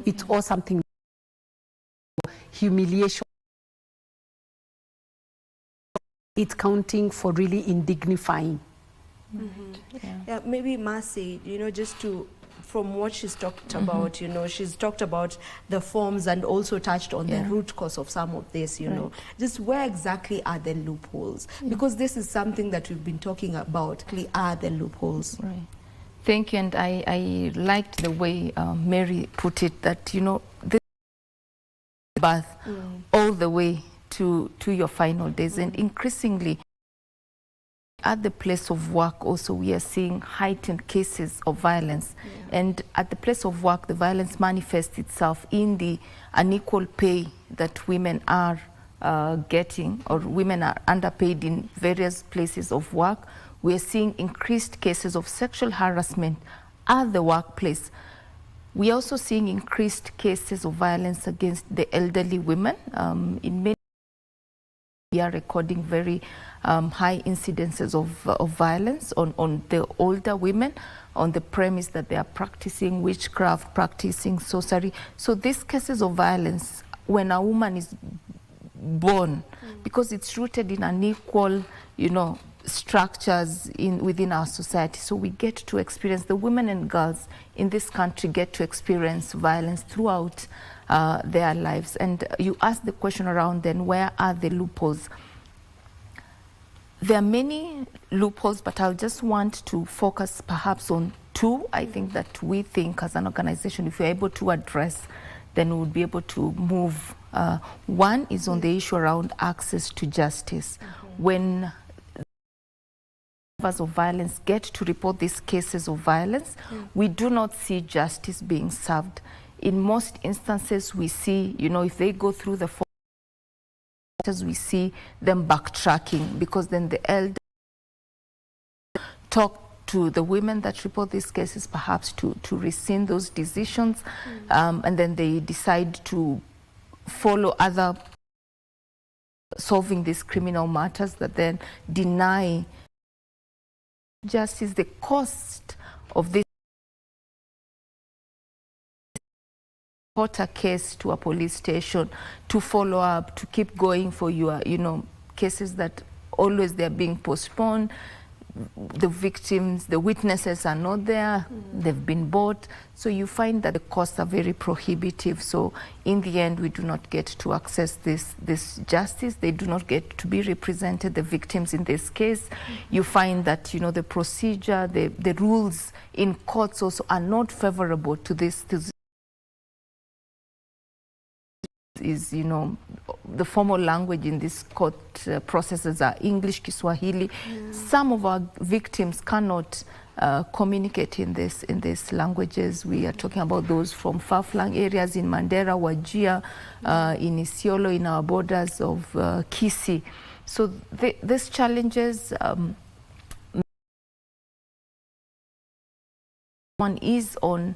it's all something, humiliation. It's counting for really indignifying. Maybe Mercy, just to, from what she's talked about, she's talked about the forms and also touched on the root cause of some of this, just where exactly are the loopholes? Because this is something that we've been talking about, are the loopholes. Thank you, and I liked the way Mary put it, that, this birth all the way to your final days, and increasingly at the place of work also we are seeing heightened cases of violence. And at the place of work, the violence manifests itself in the unequal pay that women are getting, or women are underpaid in various places of work. We are seeing increased cases of sexual harassment at the workplace. We are also seeing increased cases of violence against the elderly women. In many, we are recording very high incidences of violence on the older women, on the premise that they are practicing witchcraft, practicing sorcery. So these cases of violence, when a woman is born, because it's rooted in unequal, structures within our society, so we get to experience, the women and girls in this country get to experience violence throughout their lives. And you ask the question around then, where are the loopholes? There are many loopholes, but I'll just want to focus perhaps on two. I think that we think as an organization, if we're able to address, then we would be able to move. One is on the issue around access to justice. When survivors of violence get to report these cases of violence, we do not see justice being served. In most instances, we see, you know, if they go through the we see them backtracking, because then the elders talk to the women that report these cases, perhaps to rescind those decisions, and then they decide to follow other solving these criminal matters that then deny justice. The cost of this report a case to a police station, to follow up, to keep going for your, you know, cases that always they're being postponed. The victims, the witnesses are not there, they've been bought. So you find that the costs are very prohibitive. So in the end, we do not get to access this justice. They do not get to be represented, the victims in this case. You find that, you know, the procedure, the rules in courts also are not favorable to this. Is, you know, the formal language in these court processes are English, Kiswahili. Some of our victims cannot communicate in these languages. We are talking about those from far-flung areas in Mandera, Wajir, in Isiolo, in our borders of Kisii. So these challenges, one is on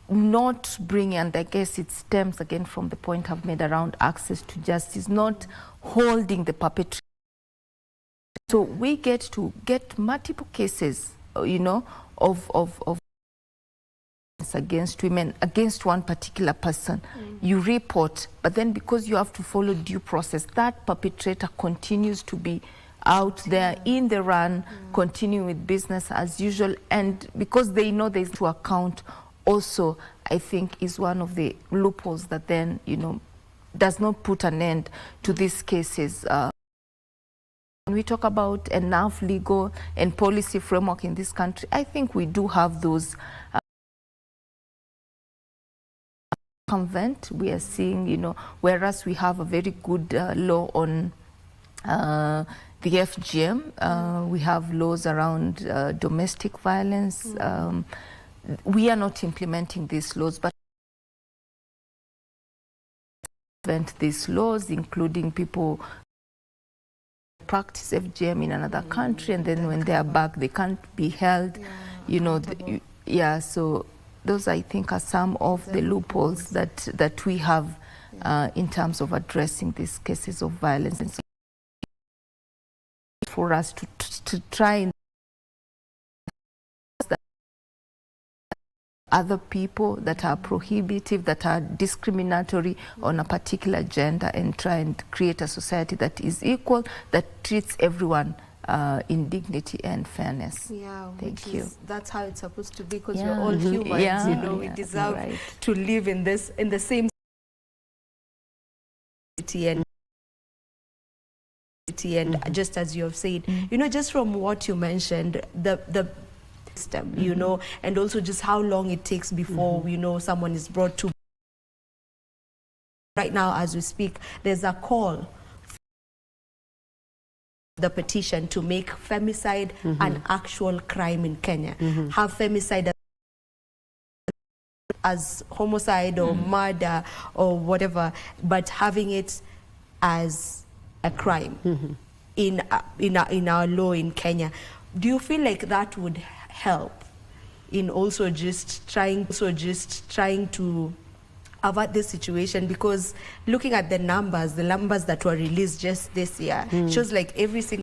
not bringing, and I guess it stems again from the point I've made around access to justice, not holding the perpetrator. So we get to get multiple cases, you know, of against women, against one particular person. You report, but then because you have to follow due process, that perpetrator continues to be out there in the run, continuing with business as usual, and because they know there's to account also, I think, is one of the loopholes that then, you know, does not put an end to these cases. When we talk about enough legal and policy framework in this country, I think we do have those. Convent, we are seeing, you know, whereas we have a very good law on the FGM, we have laws around domestic violence. We are not implementing these laws, but these laws, including people practice FGM in another country, and then when they are back, they can't be held. You know, so those, I think, are some of the loopholes that we have in terms of addressing these cases of violence. And so for us to try and other people that are prohibitive, that are discriminatory on a particular gender, and try and create a society that is equal, that treats everyone in dignity and fairness. Yeah, thank you. That's how it's supposed to be, because we're all humans. You know, we deserve to live in the same society and just as you have said, you know, just from what you mentioned, the system, you know, and also just how long it takes before, you know, someone is brought to. Right now, as we speak, there's a call for the petition to make femicide an actual crime in Kenya. Have femicide as homicide or murder or whatever, but having it as a crime in our law in Kenya. Do you feel like that would help in also just trying to avert this situation? Because looking at the numbers that were released just this year shows like every single